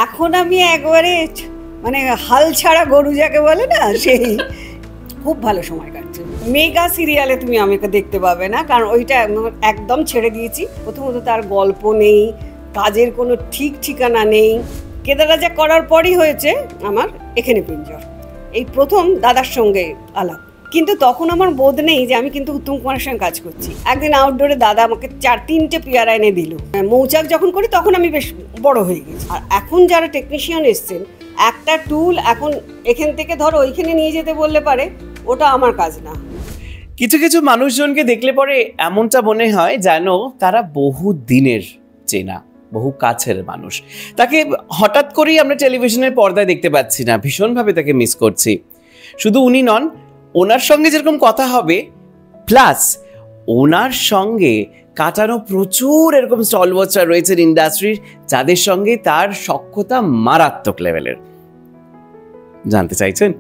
এখন আমি একবারে মানে হাল ছাড়া গরু যাকে বলে না, সেই খুব ভালো সময় কাটছে। মেগা সিরিয়ালে তুমি আমাকে দেখতে পাবে না, কারণ ওইটা একদম ছেড়ে দিয়েছি। প্রথমত তার গল্প নেই, কাজের কোনো ঠিক ঠিকানা নেই। কেদারাজা করার পরই হয়েছে আমার এখানে পিঞ্জর, এই প্রথম দাদার সঙ্গে আলাপ। কিন্তু তখন আমার বোধ নেই যে আমি কিন্তু উত্তম কুমারের সঙ্গে কাজ করছি। একদিন আউটডোরে দাদা আমাকে 4-3টে পেয়ারা এনে দিল। মৌচাক যখন করি তখন আমি বেশ বড় হয়ে গেছি। আর এখন যারা টেকনিশিয়ান এসছেন, একটা টুল এখন এখান থেকে ধরো ওইখানে নিয়ে যেতে বললে পারে, ওটা আমার কাজ না। কিছু কিছু মানুষজনকে দেখলে পরে এমনটা মনে হয় যেন তারা বহু দিনের চেনা, বহু কাছের মানুষ। তাকে হঠাৎ করেই আমরা টেলিভিশনের পর্দায় দেখতে পাচ্ছি না, ভীষণভাবে তাকে মিস করছি। শুধু উনি নন, ওনার সঙ্গে যেরকম কথা হবে, প্লাস ওনার সঙ্গে কাটানো প্রচুর এরকম স্টলওয়ার্সরা রয়েছেন ইন্ডাস্ট্রির, যাদের সঙ্গে তার সখ্যতা মারাত্মক লেভেলের। জানতে চাইছেন?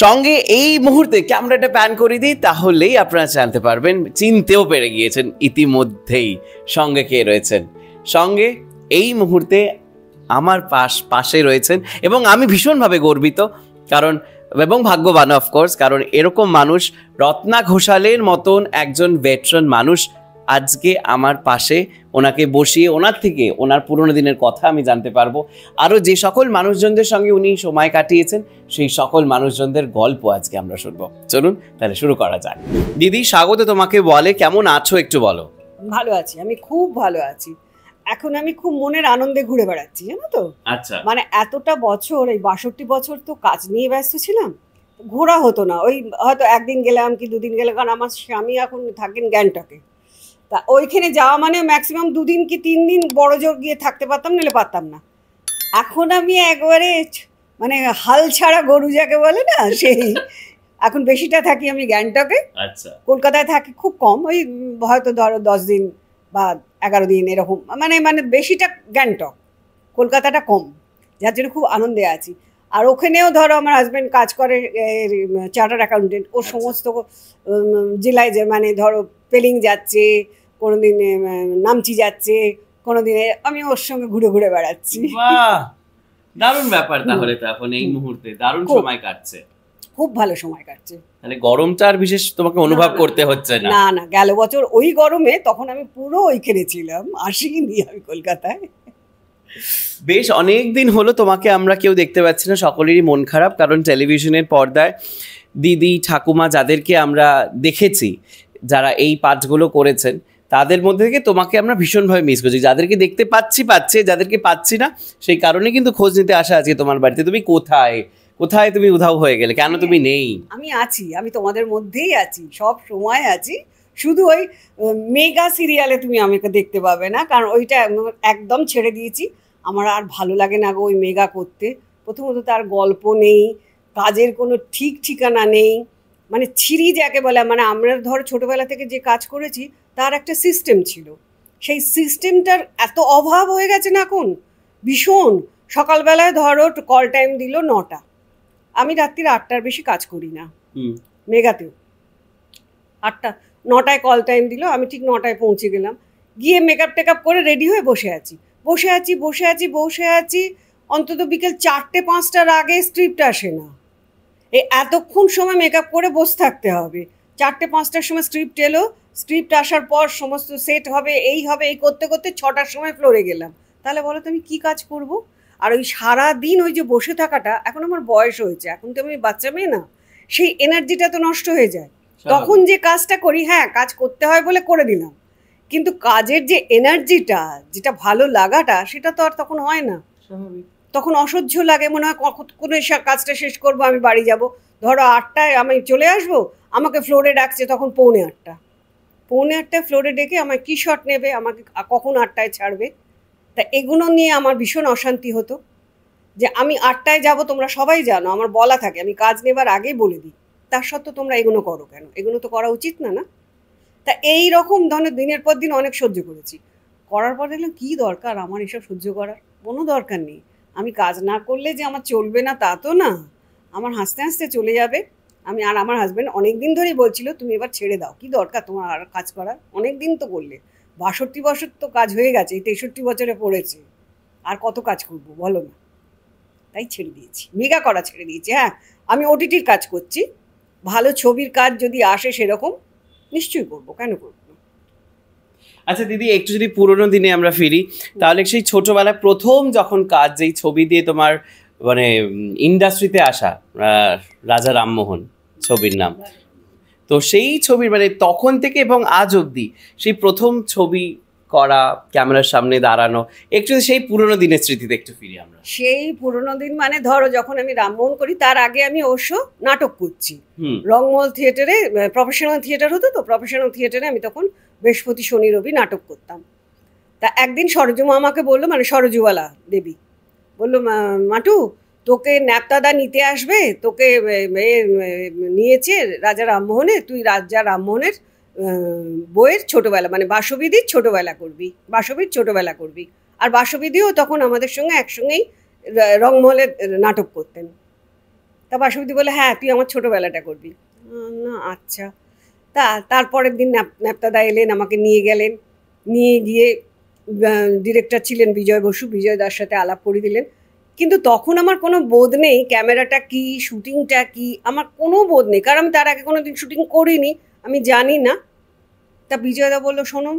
সঙ্গে এই মুহূর্তে ক্যামেরাটা প্যান করে দিই, তাহলেই আপনারা জানতে পারবেন, চিনতেও পেরে গিয়েছেন ইতিমধ্যেই সঙ্গে কে রয়েছেন। সঙ্গে এই মুহূর্তে আমার পাশে রয়েছেন, এবং আমি ভীষণভাবে গর্বিত কারণ এবং ভাগ্যবান অফকোর্স, কারণ এরকম মানুষ, রত্না ঘোষালের মতন একজন ভেটেরান মানুষ আজকে আমার পাশে। ওনাকে বসিয়ে ওনার থেকে ওনার পুরোনো দিনের কথা আমি জানতে পারবো। আরও যে সকল মানুষজনদের সঙ্গে উনি সময় কাটিয়েছেন, সেই সকল মানুষজনদের গল্প আজকে আমরা শুনবো। চলুন তাহলে শুরু করা যাক। দিদি, স্বাগত তোমাকে। বলে কেমন আছো একটু বলো। ভালো আছি, আমি খুব ভালো আছি। এখন আমি খুব মনের আনন্দে ঘুরে বেড়াচ্ছি, জানো তো। আচ্ছা। মানে এতটা বছর, এই 62 বছর তো কাজ নিয়ে ব্যস্ত ছিলাম, ঘোরা হতো না। ওই হয়তো একদিন গেলাম কি দুদিন গেলাম, কারণ আমার স্বামী এখন থাকেন গ্যাংটকে। তা ওইখানে যাওয়া মানে ম্যাক্সিমাম 2 দিন কি 3 দিন বড় জোর গিয়ে থাকতে পারতাম, নাহলে পারতাম না। এখন আমি একবারে মানে হাল ছাড়া গরু যাকে বলে না, সেই এখন বেশিটা থাকি আমি গ্যাংটকে। আচ্ছা। কলকাতায় থাকি খুব কম, ওই হয়তো ধরো 10 দিন বা 11 দিন এরকম, মানে বেশিটা গ্যাংটক, কলকাতাটা কম, যার জন্য খুব আনন্দে আছি। আর ওখানেও ধরো আমার হাজব্যান্ড কাজ করে চার্টার্ড অ্যাকাউন্টেন্ট, ও সমস্ত জেলায় যে মানে ধরো পেলিং যাচ্ছে, কোনোদিন নামচি যাচ্ছে, কোনোদিনে আমি ওর সঙ্গে ঘুরে ঘুরে বেড়াচ্ছি। দারুণ ব্যাপার। তাহলে তো এখন এই মুহূর্তে দারুণ সময় কাটছে, খুব ভালো সময় কাটছে। তাহলে গরমটা আর বিশেষ তোমাকে অনুভব করতে হচ্ছে না? না না, গেল বছর ওই গরমে তখন আমি পুরো ওইখানে ছিলাম, আসিনি আমি কলকাতায়। বেশ অনেক দিন হলো তোমাকে আমরা কেউ দেখতে পাচ্ছি না, সকলেরই মন খারাপ। কারণ টেলিভিশনের পর্দায় দিদি ঠাকুমা যাদেরকে আমরা দেখেছি, যারা এই পাঠগুলো করেছেন, তাদের মধ্যে থেকে তোমাকে আমরা ভীষণভাবে মিস করছি। যাদেরকে দেখতে পাচ্ছি, যাদেরকে পাচ্ছি না, সেই কারণে কিন্তু খোঁজ নিতে আসা আজকে তোমার বাড়িতে। তুমি কোথায় তুমি উধাও হয়ে গেলে, কেন তুমি নেই? আমি আছি, আমি তোমাদের মধ্যেই আছি, সব সময় আছি। শুধু ওই মেগা সিরিয়ালে তুমি আমাকে দেখতে পাবে না, কারণ ওইটা একদম ছেড়ে দিয়েছি। আমার আর ভালো লাগে না গো ওই মেগা করতে। প্রথমত তার গল্প নেই, কাজের কোনো ঠিক ঠিকানা নেই, মানে ছিরি যাকে বলে। মানে আমরা ধরো ছোটোবেলা থেকে যে কাজ করেছি, তার একটা সিস্টেম ছিল, সেই সিস্টেমটার এত অভাব হয়ে গেছে না এখন ভীষণ। সকালবেলায় ধরো কল টাইম দিল 9টা, আমি রাত্রির 8টার বেশি কাজ করি না মেগাতেও। 9টায় কল টাইম দিল, আমি ঠিক 9টায় পৌঁছে গেলাম, গিয়ে মেকআপ টেকআপ করে রেডি হয়ে বসে আছি। অন্তত বিকেল 4টে-5টার আগে স্ক্রিপ্ট আসে না। এতক্ষণ সময় মেকআপ করে বসে থাকতে হবে। 4টে-5টার সময় স্ক্রিপ্ট এলো, স্ক্রিপ্ট আসার পর সমস্ত সেট হবে, এই করতে করতে 6টার সময় ফ্লোরে গেলাম। তাহলে বলো তো আমি কী কাজ করব? আর ওই সারাদিন ওই যে বসে থাকাটা, এখন আমার বয়স হয়েছে, এখন তো আমি বাচ্চা মেয়ে না, সেই এনার্জিটা তো নষ্ট হয়ে যায়। তখন যে কাজটা করি, হ্যাঁ কাজ করতে হয় বলে করে দিলাম, কিন্তু কাজের যে এনার্জিটা, যেটা ভালো লাগাটা, সেটা তো আর তখন হয় না। তখন অসহ্য লাগে, মনে হয় কোনো কাজটা শেষ করব, আমি বাড়ি যাব। ধরো 8টায় আমি চলে আসবো, আমাকে ফ্লোরে ডাকছে তখন 7:45 ফ্লোরে ডেকে আমায় কী শট নেবে, আমাকে কখন 8টায় ছাড়বে। তা এগুলো নিয়ে আমার ভীষণ অশান্তি হতো, যে আমি 8টায় যাব, তোমরা সবাই জানো, আমার বলা থাকে, আমি কাজ নেবার আগেই বলে দিই, তার সত্ত্বেও তোমরা এগুলো করো কেন? এগুলো তো করা উচিত না। তা এই রকম ধরনের দিনের পর দিন অনেক সহ্য করেছি। করার পর দেখলাম কী দরকার আমার এসব সহ্য করার, কোনো দরকার নেই। আমি কাজ না করলে যে আমার চলবে না তা তো না, আমার হাসতে হাসতে চলে যাবে। আর আমার হাজব্যান্ড অনেক দিন ধরেই বলছিল তুমি এবার ছেড়ে দাও, কি দরকার তোমার আর কাজ করার, অনেক দিন তো করলে, 62 বছর তো কাজ হয়ে গেছে, এই 63 বছরে পড়েছে, আর কত কাজ করবো বলো না। তাই ছেড়ে দিয়েছি, মেগা করা ছেড়ে দিয়েছি। হ্যাঁ, আমি ওটিটির কাজ করছি, ভালো ছবির কাজ যদি আসে সেরকম নিশ্চয়ই করবো, কেন করবো না। আচ্ছা দিদি, একটু যদি পুরোনো দিনে আমরা ফিরি, তাহলে সেই ছোটবেলায় প্রথম যখন কাজ, যেই ছবি দিয়ে তোমার মানে ইন্ডাস্ট্রিতে আসা, রাজা রামমোহন ছবির নাম, তো সেই ছবির মানে তখন থেকে এবং আজ অবধি সেই প্রথম ছবি করা, ক্যামেরার সামনে দাঁড়ানো, একটু সেই পুরোনো দিনের স্মৃতিতে একটু ফিরি আমরা। সেই পুরোনো দিন মানে ধরো যখন আমি রামমোহন করি, তার আগে আমি অবশ্য নাটক করছি হুম। রংমহল থিয়েটারে, প্রফেশনাল থিয়েটার হতো তো, প্রফেশনাল থিয়েটারে আমি তখন বৃহস্পতি শনি রবি নাটক করতাম। তা একদিন সরজু মা আমাকে বললো, মানে সরজুবালা দেবী বললো, মাটু তোকে ন্যাপদাদা নিতে আসবে, তোকে নিয়েছে রাজা রামমোহনে, তুই রাজা রামমোহনের বইয়ের ছোটবেলা মানে বাসবিদির ছোটবেলা করবি, বাসবির ছোটবেলা করবি। আর বাসবিদিও তখন আমাদের সঙ্গে একসঙ্গেই রংমহলে নাটক করতেন। তা বাসবিদি বলে, হ্যাঁ তুই আমার ছোটবেলাটা করবি। না আচ্ছা। তারপরের দিন ন্যাপদাদা এলেন, আমাকে নিয়ে গেলেন, নিয়ে গিয়ে ডিরেক্টর ছিলেন বিজয় বসু, বিজয় দার সাথে আলাপ করে দিলেন। কিন্তু তখন আমার কোনো বোধ নেই ক্যামেরাটা কি, শুটিংটা কি, আমার কোনো বোধ নেই, কারণ আমি তার আগে কোনো দিন শুটিং করিনি, আমি জানি না। তা বিজয়দা বললো, শোনো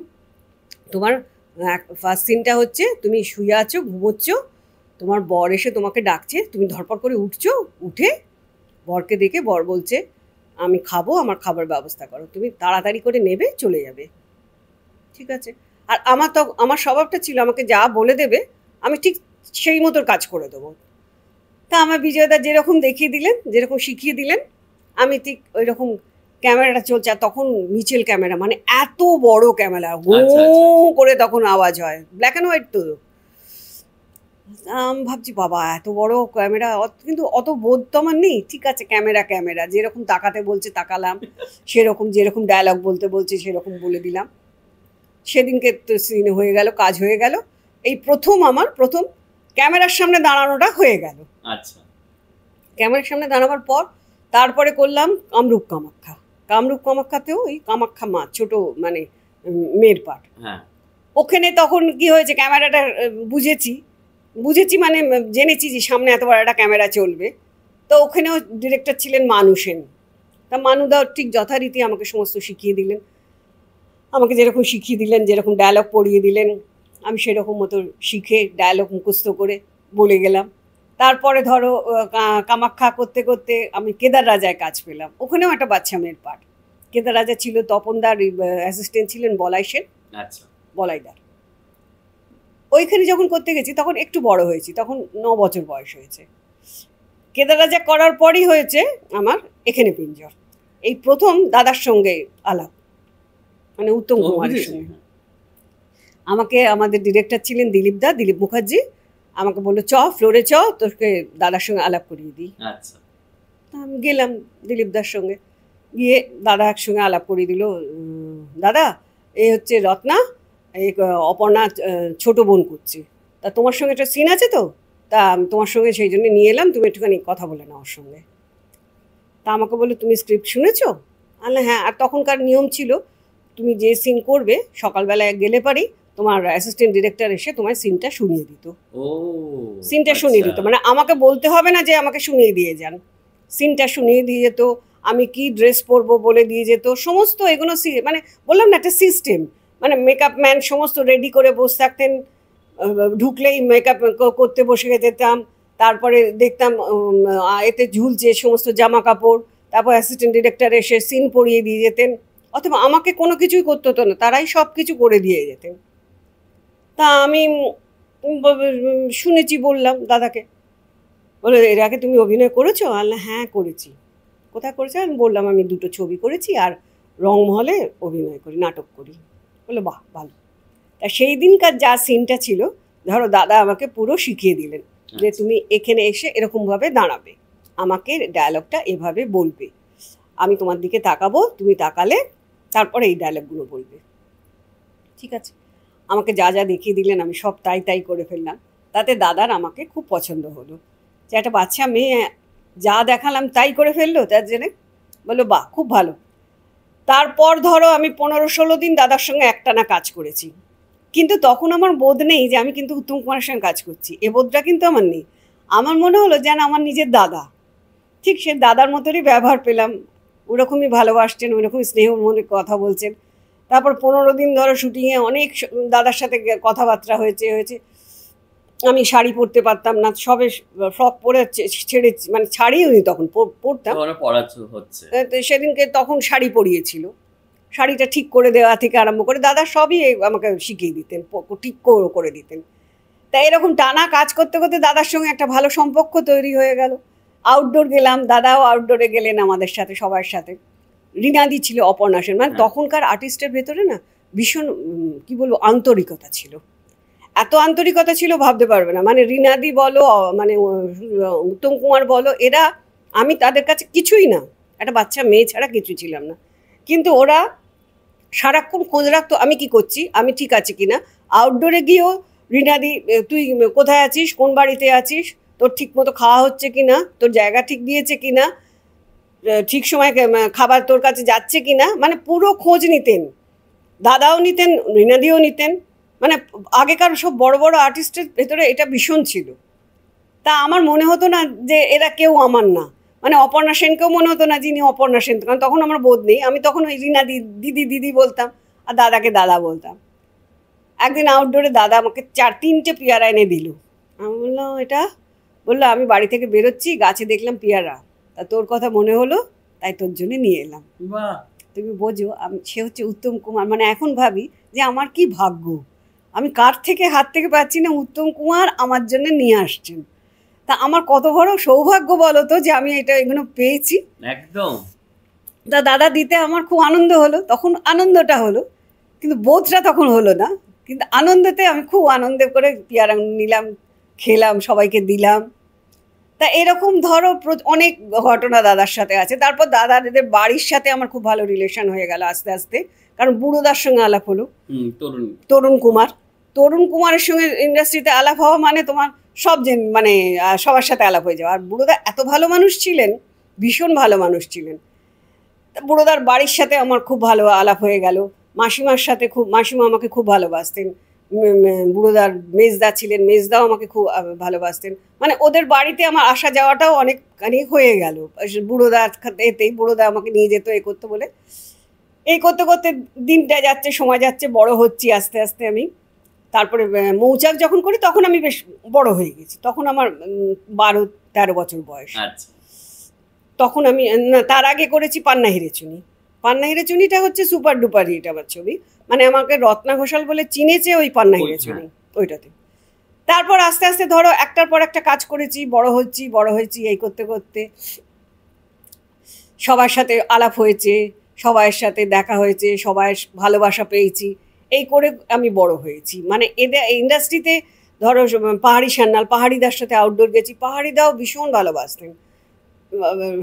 তোমার ফার্স্ট সিনটা হচ্ছে তুমি শুয়ে আছো, ঘুমোচ্ছ, তোমার বর এসে তোমাকে ডাকছে, তুমি ধরপড় করে উঠছো, উঠে বরকে দেখে বর বলছে আমি খাবো, আমার খাবার ব্যবস্থা করো, তুমি তাড়াতাড়ি করে নেবে, চলে যাবে। ঠিক আছে। আর আমার স্বভাবটা ছিল, আমাকে যা বলে দেবে আমি ঠিক সেই মতো কাজ করে দেবো। তা আমার বিজয়দা যেরকম দেখিয়ে দিলেন, যেরকম শিখিয়ে দিলেন, আমি ঠিক ওই রকম ক্যামেরাটা চলছে। আর তখন মিচেল ক্যামেরা, মানে এত বড় ক্যামেরা, গো করে তখন আওয়াজ হয়, ব্ল্যাক অ্যান্ড হোয়াইট তো। আমি ভাবছি বাবা এত বড় ক্যামেরা, কিন্তু অত বোধ তো আমার নেই। ঠিক আছে, ক্যামেরা ক্যামেরা, যেরকম তাকাতে বলছে তাকালাম, সেরকম যেরকম ডায়লগ বলতে বলছে সেরকম বলে দিলাম। সেদিনকে তো সিন হয়ে গেল, কাজ হয়ে গেল। এই আমার প্রথম ক্যামেরার সামনে দাঁড়ানোটা হয়ে গেল। আচ্ছা। ক্যামেরার সামনে দাঁড়াবার পর তারপরে করলাম কামরূপ কামাখ্যা। কামরূপ কামাখ্যাতেও ওই কামাখ্যা মা, ছোট মানে মেয়ের পাঠ। হ্যাঁ। ওখানে তখন কি হয়েছে, ক্যামেরাটা বুঝেছি মানে জেনেছি যে সামনে এত বড় একটা ক্যামেরা চলবে। তো ওখানেও ডিরেক্টর ছিলেন মানু সেন। তা মানুদা ঠিক যথারীতি আমাকে সমস্ত শিখিয়ে দিলেন, আমাকে যেরকম শিখিয়ে দিলেন, যেরকম ডায়লগ পড়িয়ে দিলেন, আমি সেরকম মতো শিখে ডায়লগ মুখস্থ করে বলে গেলাম। তারপরে ধরো কামাখ্যা করতে করতে আমি কেদার রাজায় কাজ পেলাম, ওখানেও একটা বাচ্চা মেয়ের পাঠ। কেদার রাজা ছিল তপনদার অ্যাসিস্ট্যান্ট ছিলেন বলাই সেন। আচ্ছা। বলাইদার। ওইখানে যখন করতে গেছি তখন একটু বড় হয়েছি, তখন 9 বছর বয়স হয়েছে। কেদার রাজা করার পরই হয়েছে আমার এখানে পিঞ্জর। এই প্রথম দাদার সঙ্গে আলাপ, মানে উত্তম কুমারের সঙ্গে। আমাকে আমাদের ডিরেক্টর ছিলেন দিলীপ মুখার্জি, আমাকে বললো ফ্লোরে তোকে দাদার সঙ্গে আলাপ করিয়ে দিই। আচ্ছা। আমি গেলাম দিলীপদার সঙ্গে, গিয়ে দাদা একসঙ্গে আলাপ করিয়ে দিল। দাদা এই হচ্ছে রত্না, এই অপর্ণা ছোট বোন করছি, তা তোমার সঙ্গে একটা সিন আছে তো, তা তোমার সঙ্গে সেই জন্য নিয়ে এলাম, তুমি একটুখানি কথা বলে নাও ওর সঙ্গে। তা আমাকে বললো তুমি স্ক্রিপ্ট শুনেছো? আরে হ্যাঁ। আর তখনকার নিয়ম ছিল তুমি যে সিন করবে সকালবেলায় গেলে পারি তোমার অ্যাসিস্ট্যান্ট ডিরেক্টর এসে তোমার সিনটা শুনিয়ে দিত। সিনটা শুনিয়ে দিত, মানে আমাকে বলতে হবে না যে আমাকে শুনিয়ে দিয়ে যান, সিনটা শুনিয়ে দিয়ে যেত, আমি কি ড্রেস পরবো বলে দিয়ে যেত, সমস্ত এগুলো মানে বললাম না একটা সিস্টেম, মানে মেকআপ ম্যান সমস্ত রেডি করে বসে থাকতেন, ঢুকলেই মেকআপ করতে বসে যেতাম। তারপরে দেখতাম এতে ঝুলছে সমস্ত জামা কাপড়, তারপর অ্যাসিস্ট্যান্ট ডিরেক্টর এসে সিন পরিয়ে দিয়ে যেতেন, অথবা আমাকে কোনো কিছুই করতে হতো না, তারাই সব কিছু করে দিয়ে যেতেন। তা আমি শুনেছি, বললাম দাদাকে, বলে এর আগে তুমি অভিনয় করেছো? আল্লাহ হ্যাঁ করেছি। কোথায় করেছো? আমি বললাম আমি 2টো ছবি করেছি আর রংমহলে অভিনয় করি, নাটক করি। বললো বাহ ভালো। তা সেই দিনকার যা সিনটা ছিল, ধরো দাদা আমাকে পুরো শিখিয়ে দিলেন যে তুমি এখানে এসে এরকমভাবে দাঁড়াবে, আমাকে ডায়লগটা এভাবে বলবে, আমি তোমার দিকে তাকাবো, তুমি তাকালে তারপরে এই ডায়লগগুলো বলবে। ঠিক আছে, আমাকে যা যা দেখিয়ে দিলেন আমি সব তাই করে ফেললাম। তাতে দাদার আমাকে খুব পছন্দ হলো যে একটা বাচ্চা মেয়ে যা দেখালাম তাই করে ফেললো, তার জন্যে বললো বাহ খুব ভালো। তারপর ধরো আমি 15-16 দিন দাদার সঙ্গে একটানা কাজ করেছি, কিন্তু তখন আমার বোধ নেই যে আমি কিন্তু উত্তম কুমারের সঙ্গে কাজ করছি, এ বোধটা কিন্তু আমার নেই। আমার মনে হলো যেন আমার নিজের দাদা, ঠিক সে দাদার মতোই ব্যবহার পেলাম, ওরকমই ভালোবাসছেন, ওরকমই স্নেহ মনে কথা বলছেন। তারপর 15 দিন ধরো শুটিংয়ে অনেক দাদার সাথে কথাবার্তা হয়েছে। আমি শাড়ি পরতে পারতাম না, সবে ফ্রক পরে ছেড়ে, মানে ছাড়িও নি তখন, পরতাম। তো সেদিনকে তখন শাড়ি পরিয়েছিল, শাড়িটা ঠিক করে দেওয়া থেকে আরম্ভ করে দাদা সবই আমাকে শিখিয়ে দিতেন, ঠিক করে দিতেন। তাই এরকম টানা কাজ করতে করতে দাদার সঙ্গে একটা ভালো সম্পর্ক তৈরি হয়ে গেল। আউটডোর গেলাম, দাদাও আউটডোরে গেলেন আমাদের সাথে, সবার সাথে। রিনাদি ছিল, অপর্ণা সেন, মানে তখনকার আর্টিস্টের ভেতরে না ভীষণ কি বলবো আন্তরিকতা ছিল, এত আন্তরিকতা ছিল ভাবতে পারবে না। মানে রিনাদি বলো, মানে উত্তম কুমার বলো, এরা, আমি তাদের কাছে কিছুই না, একটা বাচ্চা মেয়ে ছাড়া কিছু ছিলাম না, কিন্তু ওরা সারাক্ষণ খোঁজ রাখতো আমি কি করছি, আমি ঠিক আছি কিনা। আউটডোরে গিয়েও রিনাদি, তুই কোথায় আছিস, কোন বাড়িতে আছিস, তোর ঠিক মতো খাওয়া হচ্ছে কিনা, তোর জায়গা ঠিক দিয়েছে কিনা, ঠিক সময় খাবার তোর কাছে যাচ্ছে কিনা, মানে পুরো খোঁজ নিতেন। দাদাও নিতেন, রিনাদিও নিতেন। মানে আগেকার সব বড় বড় আর্টিস্টের ভেতরে এটা ভীষণ ছিল। তা আমার মনে হতো না যে এরা কেউ আমার না, মানে অপর্ণা সেনকেও মনে হতো না যিনি অপর্ণা সেন, কারণ তখন আমার বোধ নেই, আমি তখন ওই রিনাদি দিদি দিদি বলতাম, আর দাদাকে দাদা বলতাম। একদিন আউটডোরে দাদা আমাকে 4-3টে পেয়ারা এনে দিল। আমি বললাম এটা, বললো আমি বাড়ি থেকে বেরোচ্ছি, গাছে দেখলাম পেয়ারা, তা তোর কথা মনে হলো তাই তোর জন্য নিয়ে এলাম। তুমি বোঝো, সে হচ্ছে উত্তম কুমার। মানে এখন ভাবি যে আমার কি ভাগ্য, আমি কার থেকে হাত থেকে পাচ্ছি না, উত্তম কুমার আমার জন্য নিয়ে আসছেন। তা আমার কত বড় সৌভাগ্য বলো তো যে আমি এগুলো পেয়েছি। একদম। তা দাদা দিতে আমার খুব আনন্দ হলো, তখন আনন্দটা হলো, কিন্তু বোধটা তখন হলো না। কিন্তু আনন্দতে আমি খুব আনন্দ করে পেয়ারা নিলাম, খেলাম, সবাইকে দিলাম। তা এরকম ধরো অনেক ঘটনা দাদার সাথে আছে। তারপর দাদাদের বাড়ির সাথে আমার খুব ভালো রিলেশন হয়ে গেল আস্তে আস্তে, কারণ বুড়োদার সঙ্গে আলাপ হলো। তরুণ কুমারের সঙ্গে ইন্ডাস্ট্রিতে আলাপ হওয়া মানে তোমার সব মানে সবার সাথে আলাপ হয়ে যাওয়া। আর বুড়োদা এত ভালো মানুষ ছিলেন, ভীষণ ভালো মানুষ ছিলেন। বুড়োদার বাড়ির সাথে আমার খুব ভালো আলাপ হয়ে গেল। মাসিমার সাথে মাসিমা আমাকে খুব ভালোবাসতেন। বুড়োদার মেজদা ছিলেন, মেজদাও আমাকে খুব ভালোবাসতেন। মানে ওদের বাড়িতে আমার আসা যাওয়াটাও অনেকখানি হয়ে গেল বুড়োদার এতেই। বুড়োদা আমাকে নিয়ে যেত এ করতে বলে। এই করতে করতে দিনটা যাচ্ছে, সময় যাচ্ছে, বড় হচ্ছি আস্তে আস্তে আমি। তারপরে মৌচাক যখন করি তখন আমি বেশ বড় হয়ে গেছি, তখন আমার 12-13 বছর বয়স। তখন আমি, তার আগে করেছি পান্না হিরেচুনিটা হচ্ছে সুপার ডুপার হিট আমার ছবি। মানে আমাকে রত্না ঘোষাল বলে চিনেছে ওই পান্না হিরেচুনি, ওইটাতে। তারপর আস্তে আস্তে ধরো একটার পর একটা কাজ করেছি, বড় হয়েছি। এই করতে করতে সবার সাথে আলাপ হয়েছে, সবার সাথে দেখা হয়েছে, সবাই ভালোবাসা পেয়েছি, এই করে আমি বড় হয়েছি। মানে এদের ইন্ডাস্ট্রিতে ধরো পাহাড়িদার সাথে আউটডোর গেছি, পাহাড়িদাও ভীষণ ভালোবাসতেন।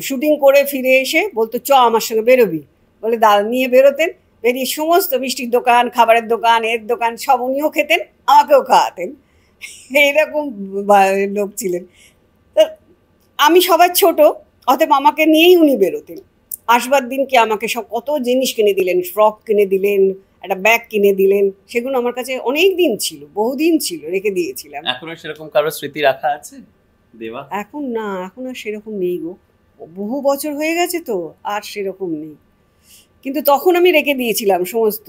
শুটিং করে ফিরে এসে বলতো চ আমার সঙ্গে বেরোবি, বলে দাদা নিয়ে বেরোতেন। বেরিয়ে সমস্ত মিষ্টির দোকান, খাবারের দোকান, এর দোকান সব উনিও খেতেন, আমাকেও খাওয়াতেন। এইরকম লোক ছিলেন। আমি সবার ছোট, অতএব আমাকে নিয়েই উনি বেরোতেন। আসবার দিনকে আমাকে সব কত জিনিস কিনে দিলেন, ফ্রক কিনে দিলেন, একটা ব্যাগ কিনে দিলেন। সেগুলো আমার কাছে অনেক দিন ছিল, বহুদিন ছিল, রেখে দিয়েছিলাম। এখনো সেরকম কারো স্মৃতি রাখা আছে দেওয়া? এখন না, এখন আর সেরকম নেই গো, বহু বছর হয়ে গেছে তো, আর সেরকম নেই। কিন্তু তখন আমি রেখে দিয়েছিলাম সমস্ত।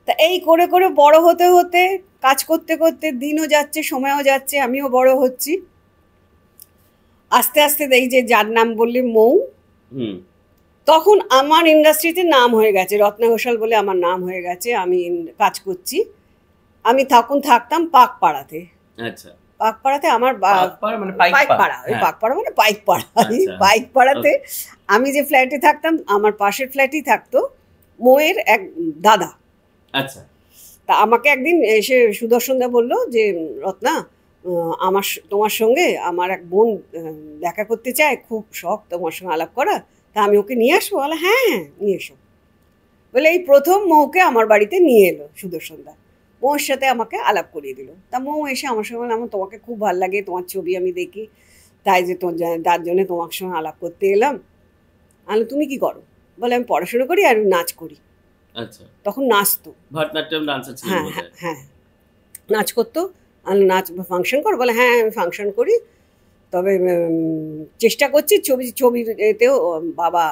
তা এই করে করে বড় হতে হতে, কাজ করতে করতে দিনও যাচ্ছে, সময়ও যাচ্ছে, আমিও বড় হচ্ছি। আস্তে আস্তে এই যে যার নাম বললে মৌ, তখন আমার ইন্ডাস্ট্রিতে নাম হয়ে গেছে, রত্না ঘোষাল বলে আমার নাম হয়ে গেছে। আমি কাজ করছি। আমি থাকতাম পাকপাড়াতে। আচ্ছা। পাকপাড়াতে আমার পাইকপাড়াতে আমি যে ফ্ল্যাটে থাকতাম, আমার পাশের ফ্ল্যাটেই থাকতো মৌয়ের এক দাদা। আচ্ছা। তা আমাকে একদিন এসে সুদর্শনদা বললো যে রত্না, তোমার সঙ্গে আমার এক বোন দেখা করতে চায়, খুব শখ তোমার সঙ্গে আলাপ করা, তা আমি ওকে নিয়ে আসবো? বলে হ্যাঁ নিয়ে এসো। বলে এই প্রথম মৌকে আমার বাড়িতে নিয়ে এলো সুদর্শনদা, মৌর সাথে আমাকে আলাপ করিয়ে দিল। তা মৌ এসে আমার সঙ্গে বলে আমার তোমাকে খুব ভালো লাগে, তোমার ছবি আমি দেখি, তাই যে তার জন্য তোমার সঙ্গে আলাপ করতে এলাম। আমি তুমি কি করো? বলে আমি পড়াশোনা করি আর নাচ করি। আচ্ছা। তখন নাচতো, ভরতনাট্যম ডান্সার ছিল। হ্যাঁ, নাচ করতো। নাচ ফাংশন করো? বলে হ্যাঁ আমি ফাংশন করি। তবে চেষ্টা করছি ছবির এতেও বাবা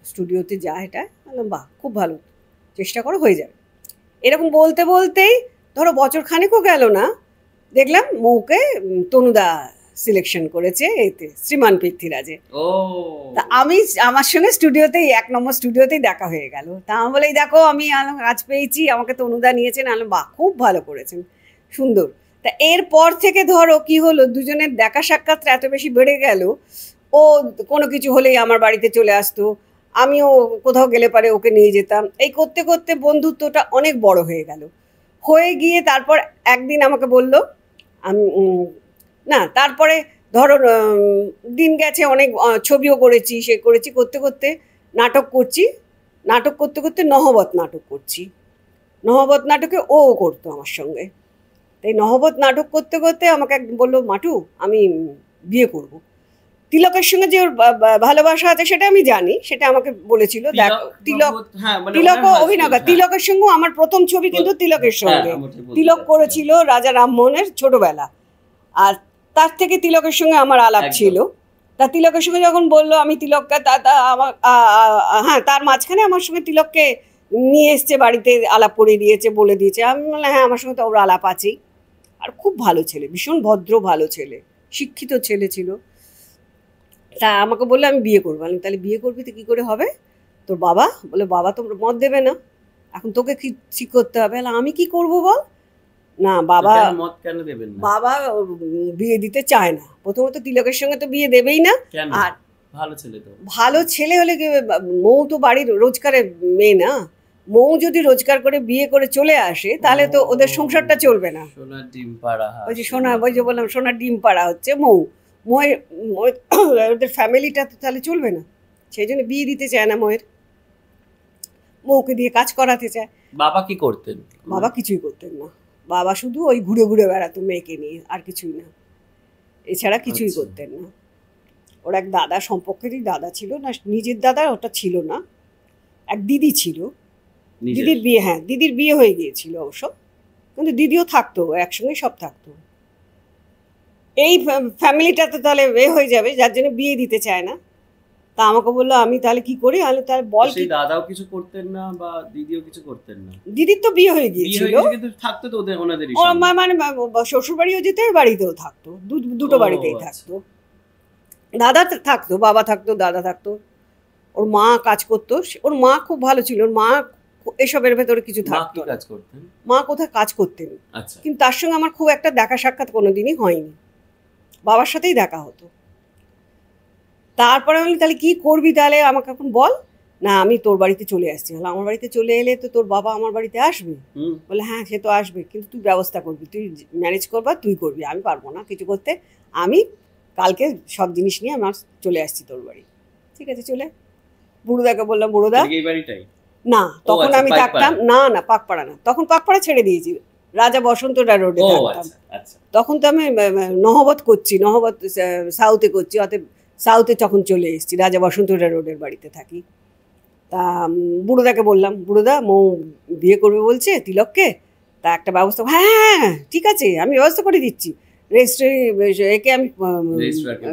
স্টুডিওতে যায়, এটা বললাম বাহ খুব ভালো, চেষ্টা করো হয়ে যাবে। এরকম বলতে বলতেই ধরো বছর খানেকও গেল না, দেখলাম মৌকে তনুদা সিলেকশন করেছে এতে শ্রীমান পৃথ্বীরাজে। ও তা আমি আমার সঙ্গে স্টুডিওতেই 1 নম্বর স্টুডিওতেই দেখা হয়ে গেল। তা আমি বলেই দেখো আমি কাজ পেয়েছি, আমাকে তনুদা নিয়েছেন। আমি বাহ খুব ভালো করেছেন, সুন্দর। তা এরপর থেকে ধরো কি হলো, দুজনের দেখা সাক্ষাৎটা এত বেশি বেড়ে গেল, ও কোনো কিছু হলেই আমার বাড়িতে চলে আসতো, আমিও কোথাও গেলে পারে ওকে নিয়ে যেতাম। এই করতে করতে বন্ধুত্বটা অনেক বড় হয়ে গেল। হয়ে গিয়ে তারপর একদিন আমাকে বলল, আমি না তারপরে ধরো দিন গেছে, অনেক ছবিও করেছি, সে করেছি, করতে করতে নাটক করছি, নাটক করতে করতে নহবত নাটক করছি। নহবত নাটকে ও করতো আমার সঙ্গে। তাই নহবত নাটক করতে করতে আমাকে একদিন বললো, মাটু আমি বিয়ে করব। তিলকের সঙ্গে যে ওর ভালোবাসা আছে সেটা আমি জানি, সেটা আমাকে বলেছিল। দেখ তিলক, তিলক অভিনয়, তিলকের সঙ্গে আমার প্রথম ছবি কিন্তু তিলকের সঙ্গে। তিলক করেছিল রাজা রামমোহনের ছোটবেলা, আর তার থেকে তিলকের সঙ্গে আমার আলাপ ছিল। তা তিলকের সঙ্গে যখন বললো, আমি তিলককে আমার হ্যাঁ তার মাঝখানে আমার সঙ্গে তিলককে নিয়ে এসছে বাড়িতে, আলাপ করে দিয়েছে, বলে দিয়েছে। আমি বললাম হ্যাঁ আমার সঙ্গে তো ওর আলাপ আছেই। আর খুব ভালো ছেলে, ভীষণ ভদ্র ভালো ছেলে, শিক্ষিত ছেলে ছিল। তা আমাকে বললো আমি বিয়ে করবো। আমি তাহলে বিয়ে করবি তো কী করে হবে, তোর বাবা বলে বাবা তো মত দেবে না, এখন তোকে ঠিক করতে হবে। আমি কি করব বল? না বাবা মত কেন দেবেন না? বাবা বিয়ে দিতে চায় না। প্রথমত তিলকের সঙ্গে তো বিয়ে দেবেই না। আর ভালো ছেলে তো, ভালো ছেলে হলে মৌ তো বাড়ির রোজগারের মেয়ে না, মৌ যদি রোজগার করে বিয়ে করে চলে আসে তাহলে তো ওদের সংসারটা চলবে না। সোনার ডিম পাড়া, ওই যে ওই যে বললাম সোনার ডিম পাড়া হচ্ছে মৌ। ওদের ফ্যামিলিটা তো তাহলে চলবে না, সেই জন্য বিয়ে দিতে চায় না মৌয়ের। মৌকে দিয়ে কাজ করাতে চায়। বাবা কি করতেন? বাবা কিছুই করতেন না, বাবা শুধু ওই ঘুরে ঘুরে বেড়াতো মেয়েকে নিয়ে, আর কিছুই না, এছাড়া কিছুই করতেন না। ওর এক দাদা, সম্পর্কেরই দাদা ছিল না, নিজের দাদা ওটা ছিল না, এক দিদি ছিল। দিদির বিয়ে, হ্যাঁ দিদির বিয়ে হয়ে গিয়েছিল অবশ্য, কিন্তু দিদিও থাকতো, একসঙ্গে সব থাকতো। এই ফ্যামিলিটাতে তাহলে হয়ে যাবে, যার জন্য বিয়ে দিতে চায় না। তা আমাকে বললো আমি তাহলে কি করি? আমি তাহলে বল। সেই দাদাও কিছু করতেন না বা দিদিও কিছু করতেন না? দিদির তো বিয়ে হয়ে গিয়েছিল, কিন্তু থাকতো তো ওনাদেরই, মানে শ্বশুর বাড়িও যেতে, বাড়িতেও থাকতো, দুটো বাড়িতেই থাকতো। দাদা থাকতো, বাবা থাকতো, দাদা থাকতো। ওর মা কাজ করতো, ওর মা খুব ভালো ছিল। ওর মা এসবের ভেতরে কিছু থাকতো। মা কোথায় কাজ করতেন, কিন্তু তার সঙ্গে আমার খুব একটা দেখা সাক্ষাৎ কোনোদিনই হয়নি, বাবার সাথেই দেখা হতো। তারপরে আমি তাহলে কি করবি, তাহলে আমাকে এখন বল। না আমি তোর বাড়িতে চলে আসছি। আমার বাড়িতে চলে এলে তো তোর বাবা আমার বাড়িতে আসবে। বলে হ্যাঁ সে তো আসবে, কিন্তু তুই ব্যবস্থা করবি, তুই ম্যানেজ করবা, তুই করবি, আমি পারবো না কিছু করতে। আমি কালকে সব জিনিস নিয়ে আমার চলে আসছি তোর বাড়ি। ঠিক আছে চলে। বুড়োদাকে বললাম, বুড়োদা না তখন আমি থাকতাম না পাকপাড়া না, তখন পাকপাড়া ছেড়ে দিয়েছি, রাজা বসন্তরা রোডে থাকতাম। তখন তো আমি নহবত করছি, নহবত সাউথে করছি, অতএব সাউথে তখন চলে এসেছি, রাজা বসন্তরা রোডের বাড়িতে থাকি। তা বুড়োদাকে বললাম, বুড়োদা মৌ বিয়ে করবে বলছে তিলককে, তা একটা ব্যবস্থা। হ্যাঁ ঠিক আছে আমি ব্যবস্থা করে দিচ্ছি, একে আমি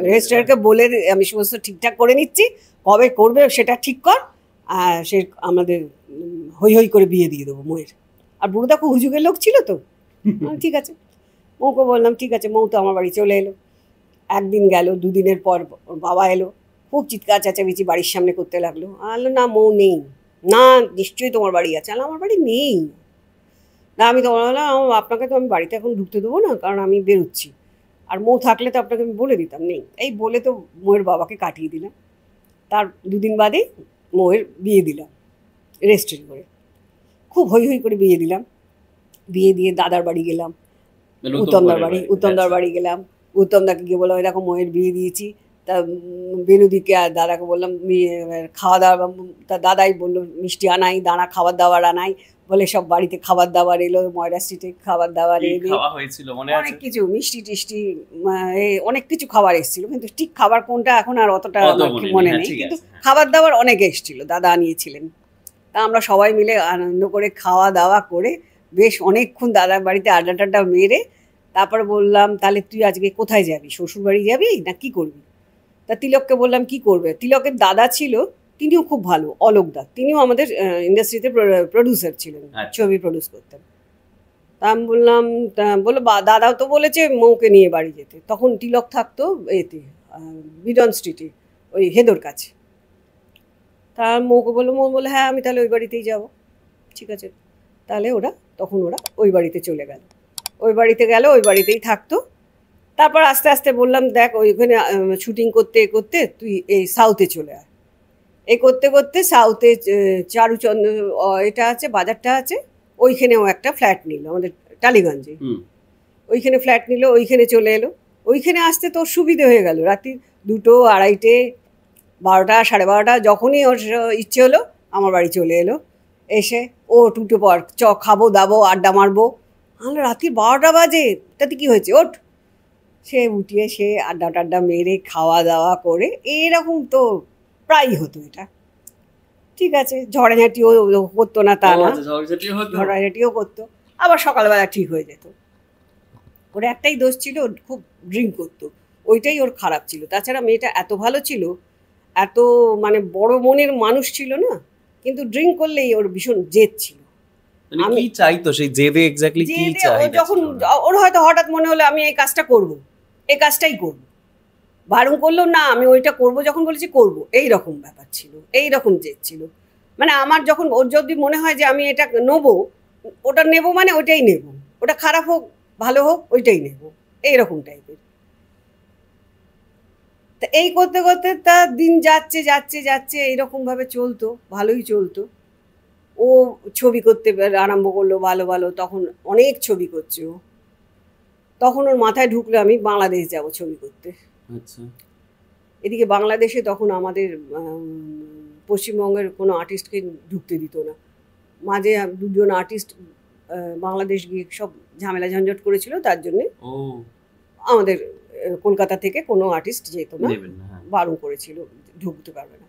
রেজিস্ট্রারকে বলে আমি সমস্ত ঠিকঠাক করে নিচ্ছি, কবে করবে সেটা ঠিক কর, আর সে আমাদের হই হই করে বিয়ে দিয়ে দেবো মৌয়ের। আর বুড়োদা খুব হুজুগের লোক ছিল তো, ঠিক আছে। মৌকে বললাম ঠিক আছে। মৌ তো আমার বাড়ি চলে এলো। একদিন গেল, দুদিনের পর ওর বাবা এলো, খুব চিৎকার চেঁচামেচি বাড়ির সামনে করতে লাগলো। আলো না মৌ নেই, না নিশ্চয়ই তোমার বাড়ি আছে। আমার বাড়ি নেই। না আমি তোমার বললাম আপনাকে তো আমি বাড়িতে এখন ঢুকতে দেবো না, কারণ আমি বেরোচ্ছি, আর মৌ থাকলে তো আপনাকে আমি বলে দিতাম, নেই। এই বলে তো মৌয়ের বাবাকে কাটিয়ে দিলাম। তার দুদিন বাদে মৌয়ের বিয়ে দিলাম রেজিস্ট্রি করে, খুব হই হই করে বিয়ে দিলাম। বিয়ে দিয়ে দাদার বাড়ি গেলাম, উত্তমদার বাড়ি গেলাম। উত্তমদাকে গিয়ে বললাম এরকম মৌয়ের বিয়ে দিয়েছি। তা বেনুদিকে আর দাদাকে বললাম খাওয়া দাওয়া, তা দাদাই বললো মিষ্টি আনাই, দানা খাবার দাবার আনাই, বলে সব বাড়িতে খাবার দাবার এলো, ময়রা স্ট্রিটে খাবার দাবার এলো, অনেক কিছু মিষ্টি টিষ্টি অনেক কিছু খাবার এসেছিল, কিন্তু ঠিক খাবার কোনটা এখন আর অতটা মনে নেই, কিন্তু খাবার দাবার অনেক এসেছিল, দাদা আনিয়েছিলেন। তা আমরা সবাই মিলে আনন্দ করে খাওয়া দাওয়া করে বেশ অনেকক্ষণ দাদার বাড়িতে আড্ডা টাড্ডা মেরে তারপরে বললাম তাহলে তুই আজকে কোথায় যাবি, শ্বশুর বাড়ি যাবি না কি করবি? তা তিলককে বললাম কি করবে। তিলকের দাদা ছিল, তিনিও খুব ভালো, অলোক দা, তিনিও আমাদের ইন্ডাস্ট্রিতে প্রডিউসার ছিলেন, ছবি প্রডিউস করতেন। তা আমি বললাম, বললো দাদাও তো বলেছে মৌকে নিয়ে বাড়ি যেতে। তখন তিলক থাকতো এতে বিডন স্ট্রিটে, ওই হেদোর কাছে। তা মৌকে বললো, মৌ বলে হ্যাঁ আমি তাহলে ওই বাড়িতেই যাব। ঠিক আছে, তাহলে তখন ওরা ওই বাড়িতে চলে গেল। ওই বাড়িতে গেল, ওই বাড়িতেই থাকতো। তারপর আস্তে আস্তে বললাম দেখ ওইখানে শুটিং করতে করতে তুই এই সাউথে চলে আয়। এই করতে করতে সাউথে চারুচন্দ্র এটা আছে, বাজারটা আছে, ওইখানেও একটা ফ্ল্যাট নিল আমাদের টালিগঞ্জে। ওইখানে ফ্ল্যাট নিল, ওইখানে চলে এলো। ওইখানে আসতে তোর সুবিধে হয়ে গেল, রাত্রি 2টো 2:30, 12টা 12:30 যখনই ওর ইচ্ছে হলো আমার বাড়ি চলে এলো। এসে ও টুটো পর খাবো দাবো আড্ডা মারবো। আমরা রাত্রি 12টা বাজে, তাতে কি হয়েছে, ওঠ। সে উঠিয়ে সে আড্ডা টাড্ডা মেরে খাওয়া দাওয়া করে এরকম তো প্রায়ই হতো এটা। ঠিক আছে, ঝড়ঝাঁটিও করতো না তা না, ঝড়ঝাঁটিও করতো, আবার সকালবেলা ঠিক হয়ে যেত। ওর একটাই দোষ ছিল, ওর খুব ড্রিঙ্ক করতো, ওইটাই ওর খারাপ ছিল। তাছাড়া মেয়েটা এত ভালো ছিল, এত মানে বড় মনের মানুষ ছিল না, কিন্তু ড্রিঙ্ক করলেই ওর ভীষণ জেদ ছিল। কি চাইতো সেই জেদে এক্স্যাক্টলি কি চাইতো? যখন ওর হয়তো হঠাৎ মনে হলো আমি এই কাজটা করব, এই কাজটাই করব, বারণ করলো না আমি ওইটা করব, যখন বলেছি করব, এই রকম ব্যাপার ছিল, এই রকম জেদ ছিল। মানে আমার যখন ওর যদি মনে হয় যে আমি এটা নেবো, ওটা নেব মানে ওইটাই নেব, ওটা খারাপ হোক ভালো হোক ওইটাই নেব, এইরকম টাইপের। তা এই করতে করতে তা দিন যাচ্ছে যাচ্ছে যাচ্ছে, এইরকমভাবে চলতো, ভালোই চলতো। ও ছবি করতে আরম্ভ করলো ভালো ভালো, তখন অনেক ছবি করছে ও। তখন ওর মাথায় ঢুকলো আমি বাংলাদেশ যাব ছবি করতে। আচ্ছা। এদিকে বাংলাদেশে তখন আমাদের পশ্চিমবঙ্গের কোনো আর্টিস্টকে ঢুকতে দিত না। মাঝে 2জন আর্টিস্ট বাংলাদেশ গিয়ে সব ঝামেলা ঝঞ্ঝট করেছিল, তার জন্যে আমাদের কলকাতা থেকে কোনো আর্টিস্ট যেত না, বারণ করেছিল, ঢুকতে পারবে না।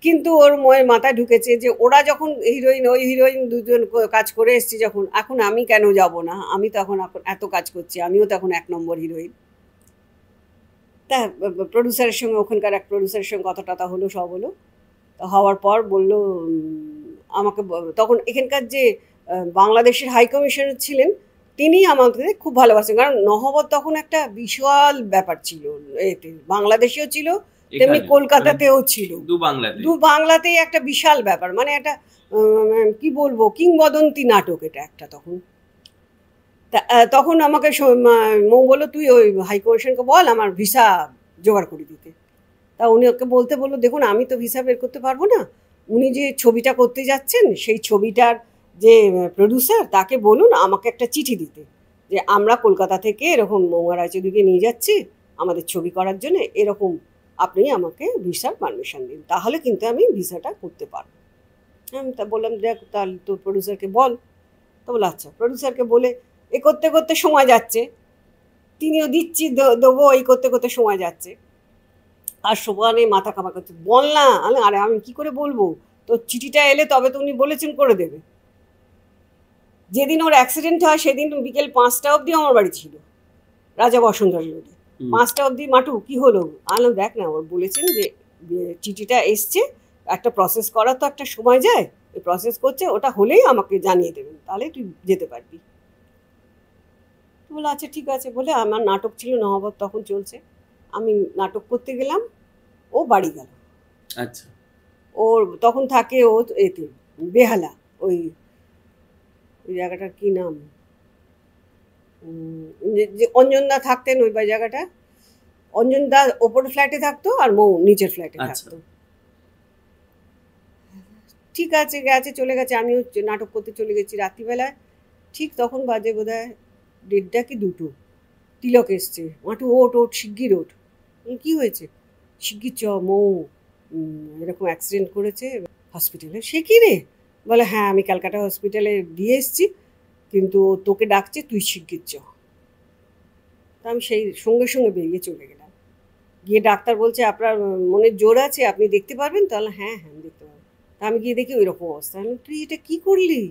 কিন্তু ওর মাথায় ঢুকেছে যে ওরা যখন হিরোইন, ওই হিরোইন 2জন কাজ করে এসছি যখন, এখন আমি কেন যাব না, আমি তো এখন এত কাজ করছি, আমিও তো এখন 1 নম্বর হিরোইন। তা প্রডিউসারের সঙ্গে, ওখানকার এক প্রডিউসারের সঙ্গে কথা টথা হলো, সব হলো। তা হওয়ার পর বললো আমাকে, তখন এখানকার যে বাংলাদেশের হাই কমিশনার ছিলেন তিনি আমাকে খুব ভালোবাসেন, কারণ নহবত তখন একটা বিশাল ব্যাপার ছিল, এতে বাংলাদেশেও ছিল তেমনি কলকাতাতেও ছিল, দু বাংলাতেই একটা বিশাল ব্যাপার, মানে একটা কি বলবো কিংবদন্তি নাটক এটা একটা তখন। তখন আমাকে মৌ বললো তুই ওই হাই কমিশনকে বল আমার ভিসা জোগাড় করে দিতে। তা উনি ওকে বলতে বললো দেখুন আমি তো ভিসা বের করতে পারবো না, উনি যে ছবিটা করতে যাচ্ছেন সেই ছবিটার যে প্রডিউসার তাকে বলুন আমাকে একটা চিঠি দিতে, যে আমরা কলকাতা থেকে এরকম মৌয়া রায়চৌধুরীকে নিয়ে যাচ্ছি আমাদের ছবি করার জন্য, এরকম আপনি আমাকে ভিসার পারমিশন দিন, তাহলে কিন্তু আমি ভিসাটা করতে পারবো। আমি তা বললাম দেখ তাহলে তোর প্রডিউসারকে বল। তো বলে আচ্ছা। প্রডিউসারকে বলে এ করতে করতে সময় যাচ্ছে, তিনিও দিচ্ছি দেবো, এই করতে করতে সময় যাচ্ছে। আর সোপানে মাথা কামা করছে, বল না। আরে আমি কি করে বলবো, তো চিঠিটা এলে তবে তো উনি বলেছেন করে দেবে। যেদিন ওর অ্যাক্সিডেন্ট হয় সেদিন বিকেল 5টা অবধি আমার বাড়ি ছিল, রাজা বসন্তরাজ রোডে। 5টা অবধি মাটু কি হলো, আনলাম দেখ না ওর বলেছেন যে চিঠিটা এসছে, একটা প্রসেস করার তো একটা সময় যায়, ওই প্রসেস করছে, ওটা হলেই আমাকে জানিয়ে দেবেন, তাহলে তুই যেতে পারবি। বলে আচ্ছা ঠিক আছে। বলে আমার নাটক ছিল নহবত তখন চলছে, আমি নাটক করতে গেলাম, ও বাড়ি গেল। আচ্ছা। ওর তখন থাকে ও এতে বেহালা, ওই ওই জায়গাটার কি নাম, যে অঞ্জনদা থাকতেন ওই জায়গাটা, অঞ্জনদা ওপর ফ্ল্যাটে থাকতো আর মৌ নিচের ফ্ল্যাটে থাকতো। ঠিক আছে গেছে, চলে গেছে, আমিও নাটক করতে চলে গেছি রাত্রিবেলায়। ঠিক তখন বাজে বোধহয় 1:30 কি 2টো, তিলক এসছে, মাটু ওট ওট শিগগির ওঠ। কি হয়েছে? শিগগির চ, মৌ এরকম অ্যাক্সিডেন্ট করেছে হসপিটালে। সে কি রে? বলে হ্যাঁ আমি ক্যালকাটা হসপিটালে দিয়ে এসছি, কিন্তু তোকে ডাকছে, তুই শিগগির চ। তা আমি সেই সঙ্গে সঙ্গে বেরিয়ে চলে গেলাম। গিয়ে ডাক্তার বলছে আপনার মনের জোর আছে, আপনি দেখতে পারবেন? তাহলে হ্যাঁ হ্যাঁ আমি দেখতে পারবো। তা আমি গিয়ে দেখি ওই রকম অবস্থা। তুই এটা কি করলি?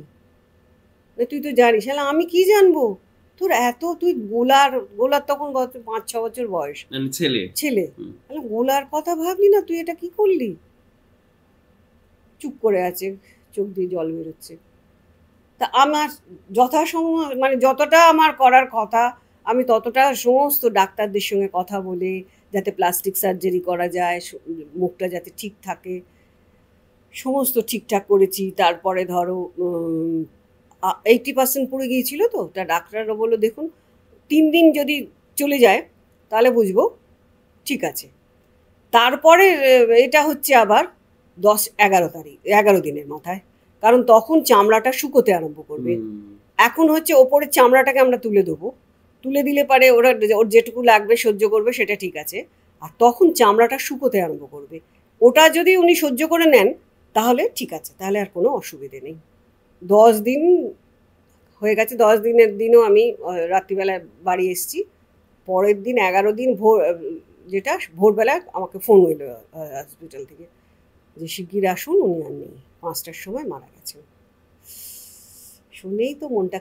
তুই তো জানিস। আমি কি জানবো, তোর এত তুই গোলার তখন 5-6 বছর বয়স, ছেলে গোলার কথা ভাবলি না, তুই এটা কি করলি? চুপ করে আছে, চোখ দিয়ে জল বেরোচ্ছে। তা আমার যথাসময় মানে যতটা আমার করার কথা আমি ততটা সমস্ত ডাক্তারদের সঙ্গে কথা বলে যাতে প্লাস্টিক সার্জারি করা যায়, মুখটা যাতে ঠিক থাকে, সমস্ত ঠিকঠাক করেছি। তারপরে ধরো 80% পুড়ে গিয়েছিল, তো তা ডাক্তাররা বললো দেখুন 3 দিন যদি চলে যায় তাহলে বুঝবো ঠিক আছে। তারপরে এটা হচ্ছে আবার 10-11 তারিখ, 11 দিনের মাথায়, কারণ তখন চামড়াটা শুকোতে আরম্ভ করবে। এখন হচ্ছে ওপরের চামড়াটাকে আমরা তুলে দেবো, তুলে দিলে পারে ওর যেটুকু লাগবে সহ্য করবে, সেটা ঠিক আছে। আর তখন চামড়াটা শুকোতে আরম্ভ করবে, ওটা যদি উনি সহ্য করে নেন তাহলে ঠিক আছে, তাহলে আর কোনো অসুবিধে নেই। 10 দিন হয়ে গেছে, 10 দিনের দিনও আমি রাত্রিবেলায় বাড়ি এসেছি। পরের দিন 11 দিন ভোরবেলা আমাকে ফোন হইলো হসপিটাল থেকে যে শিগগির আসুন, উনি আর নেই, 5টার সময় মারা গেছেন। শুনেই তো মনটা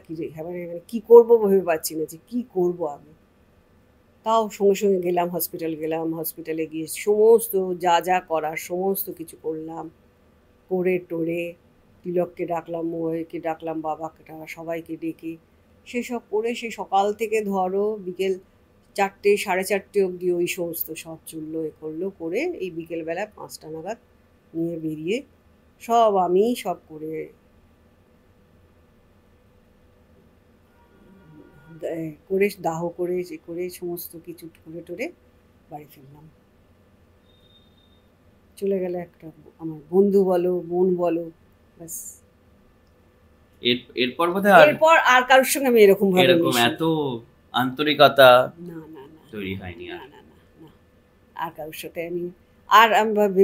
কি করবো ভেবে পাচ্ছি না যে কি করবো আমি। তাও সঙ্গে সঙ্গে গেলাম, হসপিটালে গিয়ে সমস্ত যা যা করার সমস্ত কিছু করলাম, করে টোরে তিলককে ডাকলাম, মোহকে ডাকলাম, বাবাকে সবাইকে ডেকে সেসব করে সেই সকাল থেকে ধরো বিকেল 4টে 4:30 অবধি ওই সমস্ত সব চললো, করলো, করে এই বিকেলবেলা 5টা নাগাদ নিয়ে বেরিয়ে আমি সব করে দাহ করে সমস্ত কিছু করে টোরে বাড়ি ফিরলাম। চলে গেল একটা আমার বন্ধু বলো, বোন বলো, ব্যাস। এরপর আর কারোর সঙ্গে আমি এরকম এত আন্তরিকতা না তৈরি হয়নি। আর কারোর সাথে আমি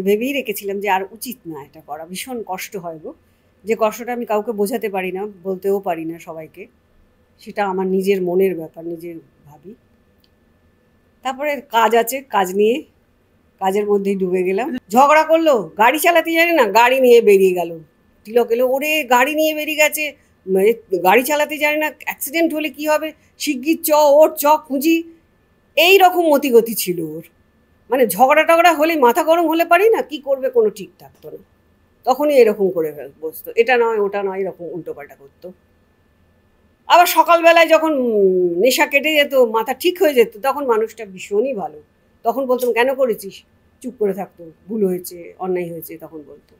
ভেবেই রেখেছিলাম যে আর উচিত না এটা করা, ভীষণ কষ্ট হয় গো, যে কষ্টটা আমি কাউকে বোঝাতে পারি না, বলতেও পারি না সবাইকে, সেটা আমার নিজের মনের ব্যাপার, নিজের ভাবি। তারপরে কাজ আছে, কাজের মধ্যেই ডুবে গেলাম। ঝগড়া করলো, গাড়ি চালাতে জানি না, গাড়ি নিয়ে বেরিয়ে গেল। তিলক এলো, ওরে গাড়ি নিয়ে বেরিয়ে গেছে, গাড়ি চালাতে জানি না, অ্যাক্সিডেন্ট হলে কি হবে, শিগগির ওর খুঁজি, এইরকম মতিগতি ছিল ওর। মানে ঝগড়া হলে মাথা গরম হলে পারি না, কি করবে কোনো ঠিক থাকতো না, তখনই এরকম করে বসতো, এটা নয় ওটা নয়, এরকম উল্টোপাল্টা করতো। আবার সকালবেলায় যখন নেশা কেটে যেত, মাথা ঠিক হয়ে যেত, তখন মানুষটা ভীষণই ভালো, তখন বলতাম কেন করেছিস, চুপ করে থাকতো, ভুল হয়েছে, অন্যায় হয়েছে, তখন বলতো।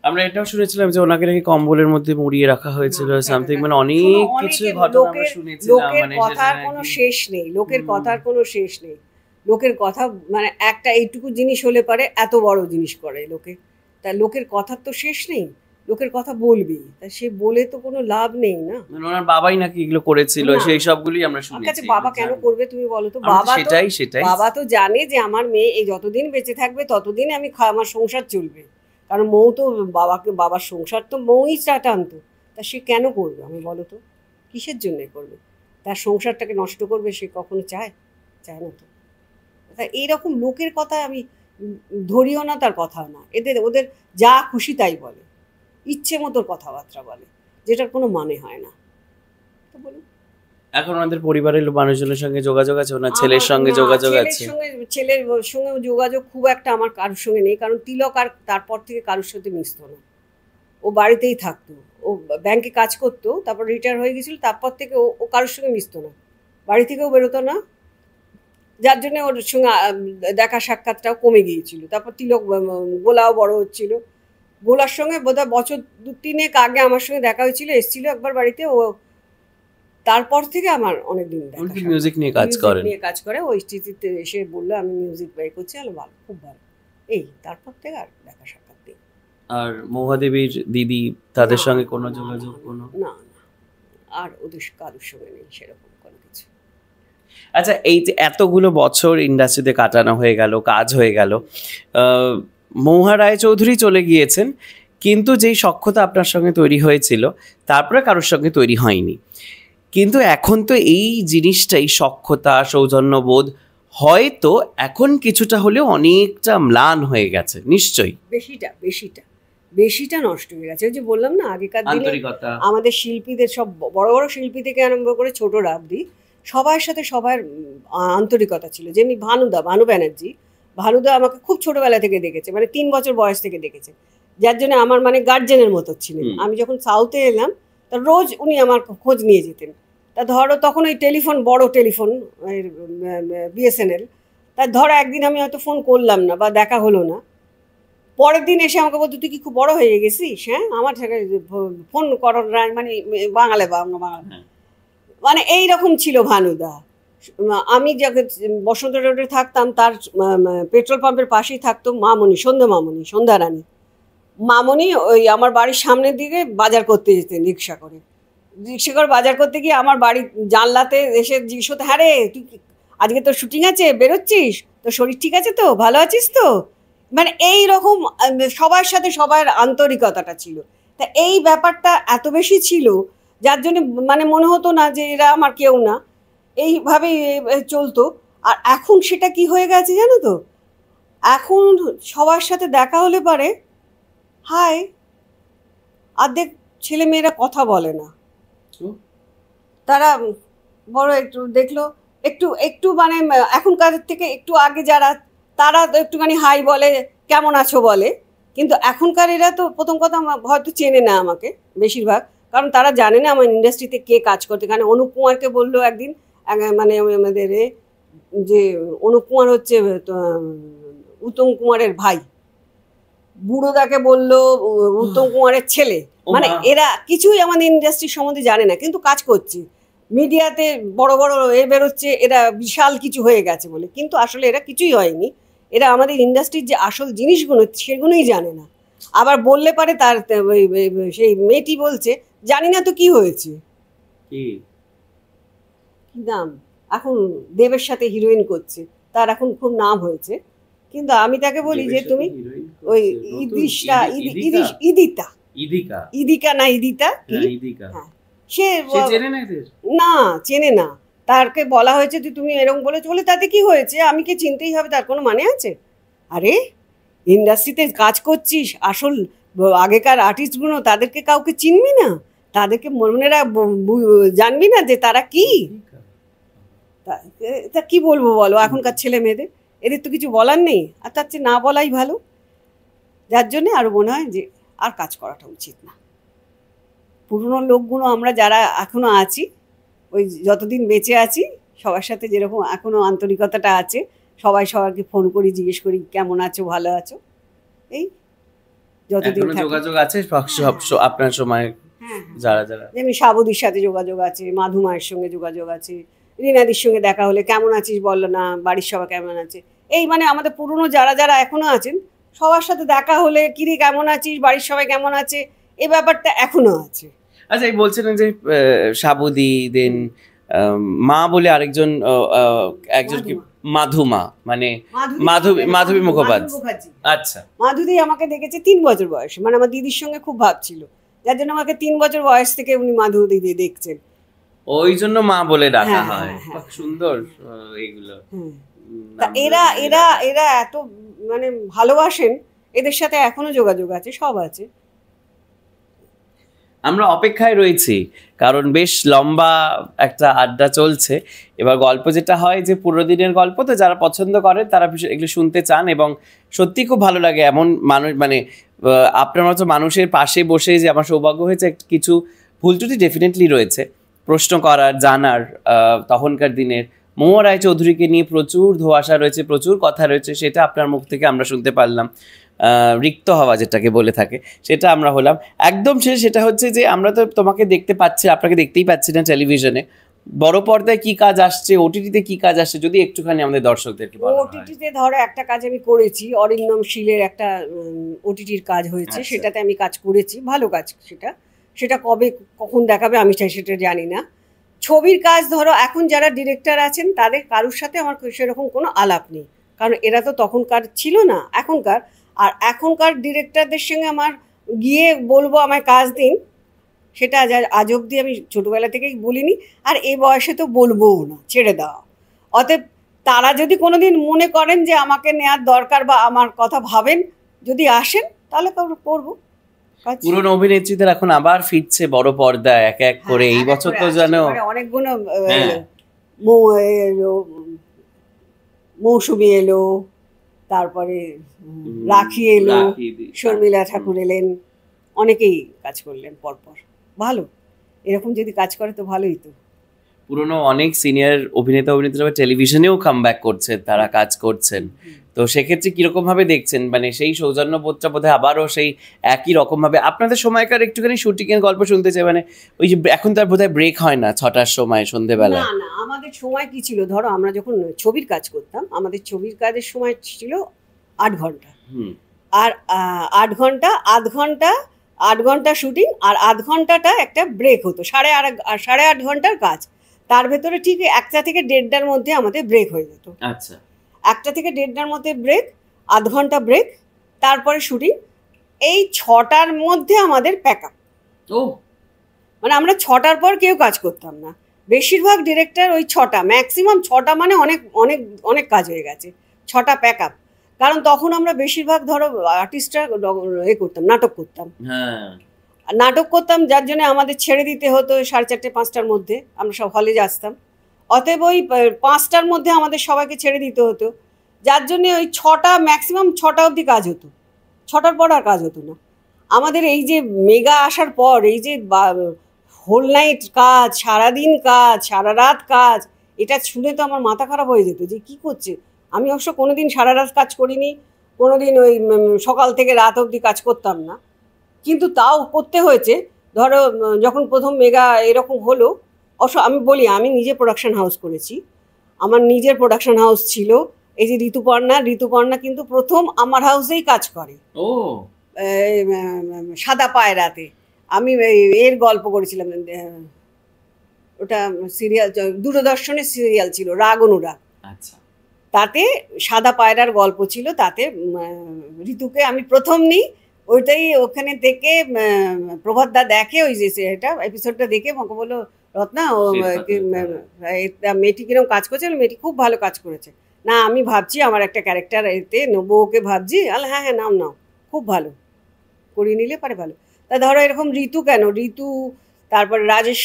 আমরা এটাও শুনেছিলাম যে ওনাকে নাকি কম্বলের মধ্যে মুড়িয়ে রাখা হয়েছিল, সামথিং, মানে অনেক কিছু ঘটনা আমরা শুনেছিলাম। লোকের কথার কোনো শেষ নেই, লোকের কথা মানে একটা এইটুকু জিনিস হলে পারে এত বড় জিনিস করে লোকে, তা লোকের কথার তো শেষ নেই, লোকের কথা বলবি, তা সে বলে তো কোনো লাভ নেই না। মানে ওনার বাবাই নাকি এগুলো করেছিল, সেই সবগুলি আমরা শুনেছি। আচ্ছা, বাবা কেন করবে তুমি বলো তো? বাবা তো জানে যে আমার মেয়ে এই যতদিন বেঁচে থাকবে ততদিন আমার সংসার চলবে, কারণ মৌ তো বাবার সংসার তো মৌই টানতো, তা সে কেন করবে আমি বলো তো, কিসের জন্য করবে? তার সংসারটাকে নষ্ট করবে সে কখনো চায় না তো। তা এইরকম লোকের কথা আমি ধরিও না, তার কথা না, ওদের যা খুশি তাই বলে, ইচ্ছে মতো কথাবার্তা বলে, যেটার কোনো মানে হয় না। তো বলুন, এখন আমাদের পরিবারের মানুষজনের সঙ্গে যোগাযোগ আছে, ওনার ছেলের সঙ্গে যোগাযোগ আছে? ছেলের সঙ্গে যোগাযোগ খুব একটা আমার কারোর সঙ্গে নেই, কারণ তিলক আর তারপর থেকে কারোর সাথে মিশতো না, ও বাড়িতেই থাকতো, ও ব্যাংকে কাজ করতো, তারপর রিটায়ার হয়ে গেছিল, তারপর থেকে ও কারোর সঙ্গে মিশতো না, বাড়ি থেকেও বেরোতো না, যার জন্য ওর সঙ্গে দেখা সাক্ষাৎটাও কমে গিয়েছিল। তারপর তিলক গোলাও বড় হচ্ছিল, গোলার সঙ্গে বোধহয় বছর 2-3 আগে আমার সঙ্গে দেখা হয়েছিল, এসেছিল একবার বাড়িতে, ও তারপর থেকে আমার অনেকদিন মিউজিক নিয়ে কাজ করে, ওই স্টিতে এসে বললো আমি মিউজিক বাই করছি, ভালো, খুব ভালো, এই তারপর থেকে আর দেখা সাক্ষাৎ নেই। আর মহাদেবীর দিদি, তাদের সঙ্গে কোনো যোগাযোগ? না, আর ওদের কারোর সঙ্গে নেই সেরকম কোনো কিছু। আচ্ছা, এই যে এতগুলো বছর ইন্ডাস্ট্রিতে কাটানো হয়ে গেল, কাজ হয়ে গেল, মৌহা রায়চৌধুরী চলে গিয়েছেন, কিন্তু যেই সখ্যতা আপনার সঙ্গে তৈরি হয়েছিল তারপরে কারোর সঙ্গে তৈরি হয়নি, কিন্তু এখন তো এই জিনিসটাই, সখ্যতা, সৌজন্যবোধ হয়তো এখন কিছুটা হলেও অনেকটা ম্লান হয়ে গেছে নিশ্চয়ই। বেশিটা নষ্ট হয়ে গেছে। ওই যে বললাম না, আগেকার দিনে আন্তরিকতা। আমাদের শিল্পীদের সব বড় বড় শিল্পী থেকে আরম্ভ করে ছোটরা অবধি সবার সাথে সবার আন্তরিকতা ছিল। যেমনি ভানু ব্যানার্জি, ভানুদা আমাকে খুব ছোটবেলা থেকে দেখেছে, মানে 3 বছর বয়স থেকে দেখেছে, যার জন্য আমার মানে গার্জেনের মতো ছিলেন। আমি যখন সাউথে এলাম তা রোজ উনি আমার খোঁজ নিয়ে যেতেন। তা ধরো তখন ওই টেলিফোন, বড় টেলিফোন, বিএসএনএল, তা ধরো একদিন আমি হয়তো ফোন করলাম না বা দেখা হলো না, পরের দিন এসে আমাকে বলতো তুই কি খুব বড় হয়ে গেছিস, হ্যাঁ আমার ফোন করার মানে বাঙালি মানে এইরকম ছিল ভানুদা। আমি যখন বসন্ত রোডে থাকতাম তার পেট্রোল পাম্পের পাশেই থাকতো সন্ধ্যা রানী মামনি, ওই আমার বাড়ির সামনের দিকে বাজার করতে যেতেন রিক্সা করে বাজার করতে গিয়ে আমার বাড়ির জানলাতে এসে জিজ্ঞেস করতে, হ্যাঁ রে তুই আজকে তোর শুটিং আছে, বেরোচ্ছিস, তোর শরীর ঠিক আছে তো, ভালো আছিস তো, মানে এই রকম সবার সাথে সবার আন্তরিকতাটা ছিল। তা এই ব্যাপারটা এত বেশি ছিল যার জন্য মানে মনে হতো না যে এরা আমার কেউ না, এইভাবেই চলতো। আর এখন সেটা কি হয়ে গেছে জানো তো, এখন সবার সাথে দেখা হলে পারে হাই, অর্ধেক ছেলে মেয়েরা কথা বলে না, তারা বড় একটু দেখলো একটু একটু মানে এখনকার থেকে একটু আগে যারা, তারা একটুখানি হাই বলে, কেমন আছো বলে, কিন্তু এখনকার এরা তো প্রথম কথা হয়তো চেনে না আমাকে বেশিরভাগ, কারণ তারা জানে না আমার ইন্ডাস্ট্রিতে কে কাজ করতে। কারণ অনুপ কুমারকে বললো একদিন, মানে আমাদের যে অনুপ কুমার হচ্ছে উত্তম কুমারের ভাই, বুড়োদাকে বললো উত্তম কুমারের ছেলে, মানে এরা কিছুই আমাদের ইন্ডাস্ট্রি সম্বন্ধে জানে না, কিন্তু কাজ করছে মিডিয়াতে, বড় বড় বেরোচ্ছে এরা বিশাল কিছু হয়ে গেছে বলে, কিন্তু আসলে এরা কিছুই হয়নি। এরা আমাদের ইন্ডাস্ট্রির যে আসল জিনিসগুলো সেগুলোই জানে না। আবার বললে পারে তার সেই মেয়েটি বলছে জানি না তো কি হয়েছে, কি নাম, এখন দেবের সাথে হিরোইন করছে, তার এখন খুব নাম হয়েছে, কিন্তু আমি তাকে বলি যে তুমি ওই ইদিকা না ইদিতা, হ্যাঁ সে না চেনে না, তারকে বলা হয়েছে যে তুমি এরকম বলেছো বলে তাতে কি হয়েছে, আমি কি চিনতেই হবে, তার কোনো মানে আছে? আরে ইন্ডাস্ট্রিতে কাজ করছিস, আসল আগেকার আর্টিস্টগুলো তাদেরকে কাউকে চিনবি না, তাদেরকে মনে জানবি না যে তারা কি, তা কি বলবো বলো এখনকার ছেলে মেয়েদের, এদের তো কিছু বলার নেই, আর তার চেয়ে না বলাই ভালো। যার জন্যে আরও মনে হয় যে আর কাজ করাটা উচিত না। পুরনো লোকগুলো আমরা যারা এখনো আছি, ওই যতদিন বেঁচে আছি সবার সাথে যেরকম এখনো আন্তরিকতাটা আছে, সবাই সবাইকে ফোন করি, জিজ্ঞেস করি কেমন আছো, ভালো আছো, এই যতদিন যোগাযোগ আছে আপনার সময় যারা যারা, যেমনি সাবুদির সাথে যোগাযোগ আছে, মাধু মায়ের সঙ্গে যোগাযোগ আছে, রিনাদির সঙ্গে দেখা হলে কেমন আছিস বললো না, বাড়ির সবাই কেমন আছে, এই মানে আমাদের পুরনো যারা যারা এখনো আছেন সবার সাথে দেখা হলে কিরে কেমন আছিস, বাড়ির সবাই কেমন আছে, এই ব্যাপারটা এখনো আছে। আচ্ছা, এই বলছিলেন যে সাবুদি, দেন মা বলে আরেকজন, একজন কি মাধুমা, মানে মাধবী মুখোপাধ্যায়। আচ্ছা, মাধুদি আমাকে দেখেছে 3 বছর বয়সে, মানে আমার দিদির সঙ্গে খুব ভাব ছিল, যার জন্য আমাকে 3 বছর বয়স থেকে উনি মাধুদি দেখছেন, ওই জন্য মা বলে ডাকা হয়। সুন্দর এইগুলো। এরা এরা এরা এত মানে ভালোবাসেন, এদের সাথে এখনো যোগাযোগ আছে, সব আছে। আমরা অপেক্ষায় রয়েছি, কারণ বেশ লম্বা একটা আড্ডা চলছে। এবার গল্প যেটা হয় যে পুরো দিনের গল্প, তো যারা পছন্দ করে তারা এগুলো শুনতে চান, এবং সত্যি খুব ভালো লাগে এমন মানুষ, মানে আপনার মতো মানুষের পাশে বসে যে আমার সৌভাগ্য হয়েছে। কিছু ভুল ত্রুটি ডেফিনেটলি রয়েছে, প্রশ্ন করার, জানার। তখনকার দিনের মহুয়া রায়চৌধুরীকে নিয়ে প্রচুর ধোঁয়াশা রয়েছে, প্রচুর কথা রয়েছে, সেটা আপনার মুখ থেকে আমরা শুনতে পারলাম। রিক্ত হওয়া যেটাকে বলে থাকে, সেটা আমরা হলাম। একদম শেষ সেটা হচ্ছে যে আমরা তো তোমাকে দেখতে পাচ্ছি, আপনাকে দেখতেই পাচ্ছি না টেলিভিশনে, বড় পর্দায় কি কাজ আসছে, ওটিটিতে কি কাজ আসছে, যদি একটুখানি আমাদের দর্শকদেরকে বলা হয়। ওটিটিতে ধরো একটা কাজ আমি করেছি, অরিন্দম শীলের একটা ওটিটির কাজ হয়েছে, সেটাতে আমি কাজ করেছি, ভালো কাজ। সেটা কবে কখন দেখাবে আমি সেটা জানি না। ছবির কাজ ধরো এখন যারা ডিরেক্টর আছেন তাদের কারোর সাথে আমার সেরকম কোনো আলাপ নেই, কারণ এরা তো তখনকার ছিল না, এখনকার। আর এখনকার ডিরেক্টরদের সঙ্গে আমার গিয়ে বলবো আমায় কাজ দিন, সেটা আজ অবধি আমি ছোটোবেলা থেকেই বলিনি, আর এই বয়সে তো বলবোও না, ছেড়ে দেওয়া। অতএব তারা যদি কোনো দিন মনে করেন যে আমাকে নেওয়ার দরকার বা আমার কথা ভাবেন, যদি আসেন তাহলে করবো, পাচ্ছি। পুরনো অভিনেত্রীদের এখন আবার ফিরছে বড় পর্দায় এক এক করে। এই বছর তো যেন অনেকগুলো হ্যাঁ। এলো, মৌসুমী এলো, তারপরে রাখি এলো, শর্মিলা ঠাকুর এলেন, অনেকেই কাজ করলেন পরপর। ভালো, এরকম যদি কাজ করে তো ভালোই তো। পুরনো অনেক সিনিয়র অভিনেতা অভিনেত্রীরা টেলিভিশনেও কামব্যাক করছেন, তারা কাজ করছেন। তো সেক্ষেত্রে কিরকম ভাবে দেখছেন, মানে সেই সৌজন্যবোধটা বোধহয় আবারও সেই একই রকম ভাবে? আপনাদের সময়কার একটুখানি শুটিং এর গল্প শুনতে চাই, মানে ওই যে এখন তার বোধহয় ব্রেক হয় না 6টার সময় সন্ধ্যেবেলা। না না, আমাদের সময় কি ছিল, ধরো আমরা যখন ছবির কাজ করতাম, আমাদের ছবির কাজের সময় ছিল 8 ঘন্টা। আর 8 ঘন্টা, আধ ঘন্টা শুটিং, আর আধ ঘন্টাটা একটা ব্রেক হতো, 8.5 ঘন্টার কাজ। তার ভেতরে ঠিক 1টা থেকে 1.5টার মধ্যে আমাদের ব্রেক হয়ে যেত। আচ্ছা, 1টা থেকে 1.5টার মধ্যে ব্রেক, আধ ঘন্টা ব্রেক, তারপরে শুটিং। এই 6টার মধ্যে আমাদের প্যাক আপ। ও, মানে আমরা 6টার পর কেউ কাজ করতাম না, বেশিরভাগ ডিরেক্টর ওই 6টা, ম্যাক্সিমাম 6টা, মানে অনেক অনেক অনেক কাজ হয়ে গেছে, 6টা প্যাক আপ। কারণ তখন আমরা বেশিরভাগ ধরো আর্টিস্টরা করতাম, নাটক করতাম। হ্যাঁ, নাটক করতাম, যার জন্য আমাদের ছেড়ে দিতে হতো 4:30 5টার মধ্যে, আমরা সব হলে আসতাম। অতএব ওই 5টার মধ্যে আমাদের সবাইকে ছেড়ে দিতে হতো, যার জন্য ওই 6টা, ম্যাক্সিমাম 6টা অবধি কাজ হতো, 6টার পর আর কাজ হতো না। আমাদের এই যে মেগা আসার পর এই যে হোল নাইট কাজ, সারাদিন কাজ, সারা রাত কাজ, এটা শুনে তো আমার মাথা খারাপ হয়ে যেত যে কি করছে। আমি অবশ্য কোনোদিন সারা রাত কাজ করিনি, কোনোদিন ওই সকাল থেকে রাত অবধি কাজ করতাম না, কিন্তু তাও করতে হয়েছে। ধরো যখন প্রথম মেগা এরকম হলো, অবশ্য আমি বলি আমি নিজে প্রোডাকশন হাউস করেছি, আমার নিজের প্রোডাকশন হাউস ছিল। এই যে ঋতুপর্ণা কিন্তু প্রথম আমার হাউসেই কাজ করে। ও, সাদা পায়রাতে আমি এর গল্প করেছিলাম, ওটা সিরিয়াল, দূরদর্শনের সিরিয়াল ছিল রাগ অনুরাগ। আচ্ছা, তাতে সাদা পায়রার গল্প ছিল, তাতে ঋতুকে আমি প্রথম নিই। ওইটাই ওখানে থেকে প্রভাতদা দেখে, ওই যে এটা এপিসোডটা দেখে আমাকে বললো, রত্না ও মেয়েটি কিরকম কাজ করছে, মেয়েটি খুব ভালো কাজ করেছে। না, আমি ভাবছি আমার একটা ক্যারেক্টার এতে নেবো, ওকে ভাবছি। হ্যাঁ হ্যাঁ, নাও, খুব ভালো করিয়ে নিলে পারে ভালো। তা ধরো এরকম ঋতু কেন, ঋতু, তারপরে রাজেশ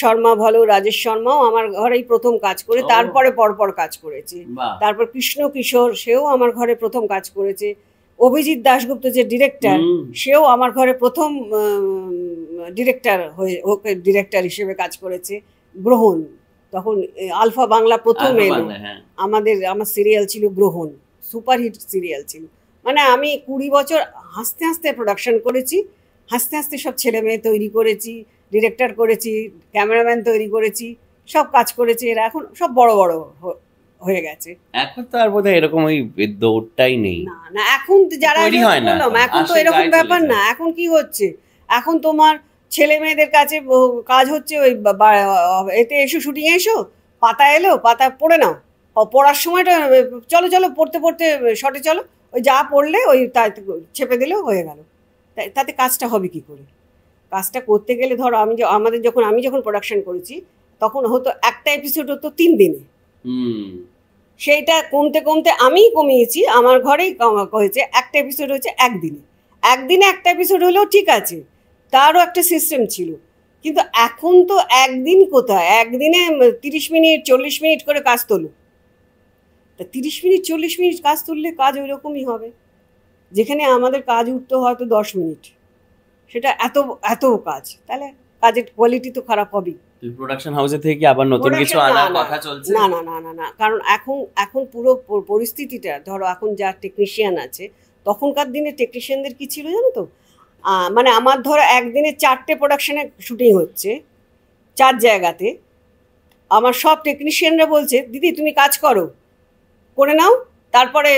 শর্মাও আমার ঘরেই প্রথম কাজ করে, তারপরে পরপর কাজ করেছে। তারপর কৃষ্ণ কিশোর, সেও আমার ঘরে প্রথম কাজ করেছে। অভিজিৎ দাশগুপ্ত যে ডিরেক্টর, সেও আমার ঘরে প্রথম ডিরেক্টর হিসেবে কাজ করেছে। গ্রহণ, তখন আলফা বাংলা প্রথম এলো, আমার সিরিয়াল ছিল গ্রহণ, সুপারহিট সিরিয়াল ছিল। মানে আমি 20 বছর হাসতে হাসতে প্রোডাকশন করেছি, হাসতে হাসতে সব ছেলে মেয়ে তৈরি করেছি, ডিরেক্টর করেছি, ক্যামেরাম্যান তৈরি করেছি, সব কাজ করেছি। এরা এখন সব বড় বড় হয়ে গেছে। এখন তো আর বোধহয় এরকম ওই দৌড়টাই নেই। না, এখন যারা বললাম, এখন তো এরকম ব্যাপার না। এখন কি হচ্ছে, এখন তোমার ছেলে মেয়েদের কাছে কাজ হচ্ছে ওই এতে এসো, শুটিং এসো, পাতা এলো, পাতা পড়ে নাও, পড়ার সময়টা চলো পড়তে পড়তে শটে চলো, ওই যা পড়লে ওই ছেপে দিলেও হয়ে গেল। তাতে কাজটা হবে কি করে? কাজটা করতে গেলে ধরো আমি যখন প্রোডাকশন করেছি, তখন হতো একটা এপিসোড হতো 3 দিনে। সেইটা কমতে কমতে আমিই কমিয়েছি, আমার ঘরেই হয়েছে একটা এপিসোড হয়েছে একদিনে একটা এপিসোড হলেও ঠিক আছে, তারও একটা সিস্টেম ছিল। কিন্তু এখন তো একদিন কোথায়, একদিনে 30 মিনিট 40 মিনিট করে কাজ তোলো। তা 30 মিনিট 40 মিনিট কাজ তুললে কাজ ওই রকমই হবে, যেখানে আমাদের কাজ উঠতে হয়তো 10 মিনিট, সেটা এত কাজ, তাহলে কাজের কোয়ালিটি তো খারাপ হবেই। প্রোডাকশন হাউসে থেকে আবার নতুন কিছু আনার কথা চলছে? না, কারণ এখন পুরো পরিস্থিতিটা ধরো, এখন যা টেকনিশিয়ান আছে, তখনকার দিনে টেকনিশিয়ানদের কি ছিল জানো তো, মানে আমার ধরো একদিনে 4টে প্রোডাকশনে শুটিং হচ্ছে 4 জায়গাতে, আমার সব টেকনিশিয়ানরা বলছে দিদি তুমি কাজ করে নাও, তারপরে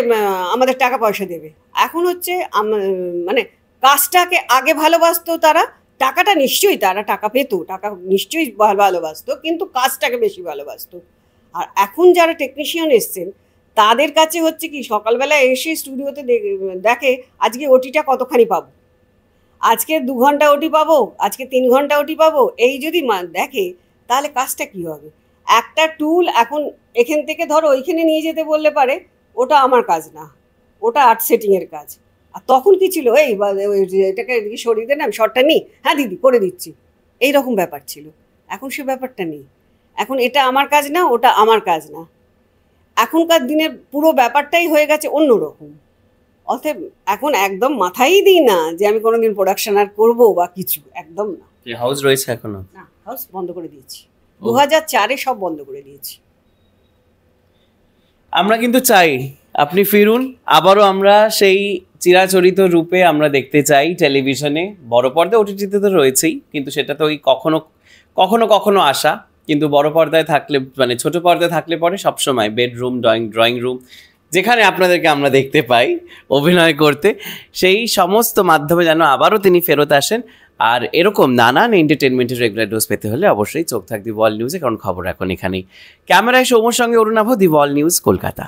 আমাদের টাকা পয়সা দেবে। এখন হচ্ছে মানে কাজটাকে আগে ভালোবাসতো তারা, টাকাটা নিশ্চয়ই তারা টাকা পেত, টাকা নিশ্চয়ই ভালোবাসতো, কিন্তু কাজটাকে বেশি ভালোবাসতো। আর এখন যারা টেকনিশিয়ান এসছেন, তাদের কাছে হচ্ছে কি, সকালবেলা এসে স্টুডিওতে দেখে আজকে ওটিটা কতখানি পাবো, আজকে 2 ঘন্টা ওটি পাবো, আজকে 3 ঘন্টা ওটি পাবো, এই যদি দেখে তাহলে কাজটা কি হবে। একটা টুল এখন এখান থেকে ধরো ওইখানে নিয়ে যেতে বললে পারে, ওটা আমার কাজ না, ওটা আর্ট সেটিংয়ের কাজ। আর তখন কি ছিল, এই এটাকে এদিকে সরিয়ে দেন, আমি শর্টটা নিই, হ্যাঁ দিদি করে দিচ্ছি, এইরকম ব্যাপার ছিল। এখন সে ব্যাপারটা নেই। এখন এটা আমার কাজ না, ওটা আমার কাজ না। এখনকার দিনের পুরো ব্যাপারটাই হয়ে গেছে অন্যরকম। অতএব এখন একদম মাথায়ই দিই না যে আমি কোনোদিন প্রোডাকশন আর করবো বা কিছু, একদম না। হাউস রয়েছে এখনো? না, হাউস বন্ধ করে দিয়েছি, 2004-এ সব বন্ধ করে দিয়েছি। আমরা কিন্তু চাই আপনি ফিরুন, আবারও আমরা সেই চিরাচরিত রূপে আমরা দেখতে চাই টেলিভিশনে। বড় পর্দা ওটিটিতে তো রয়েছেই, কিন্তু সেটা তো ওই কখনো কখনো কখনো আসা, কিন্তু বড় পর্দায় থাকলে মানে ছোট পর্দায় থাকলে পরে সবসময় বেডরুম, ড্রয়িং রুম, যেখানে আপনাদেরকে আমরা দেখতে পাই অভিনয় করতে, সেই সমস্ত মাধ্যমে যেন আবারও তিনি ফেরত আসেন। আর এরকম নানান এন্টারটেনমেন্টের রেগুলার ডোজ পেতে হলে অবশ্যই চোখ থাক দি ওয়ার্ল্ড নিউজে, কারণ খবর এখন এখানেই। ক্যামেরায় সৌম্যর সঙ্গে Arunabha, the world news, Kolkata.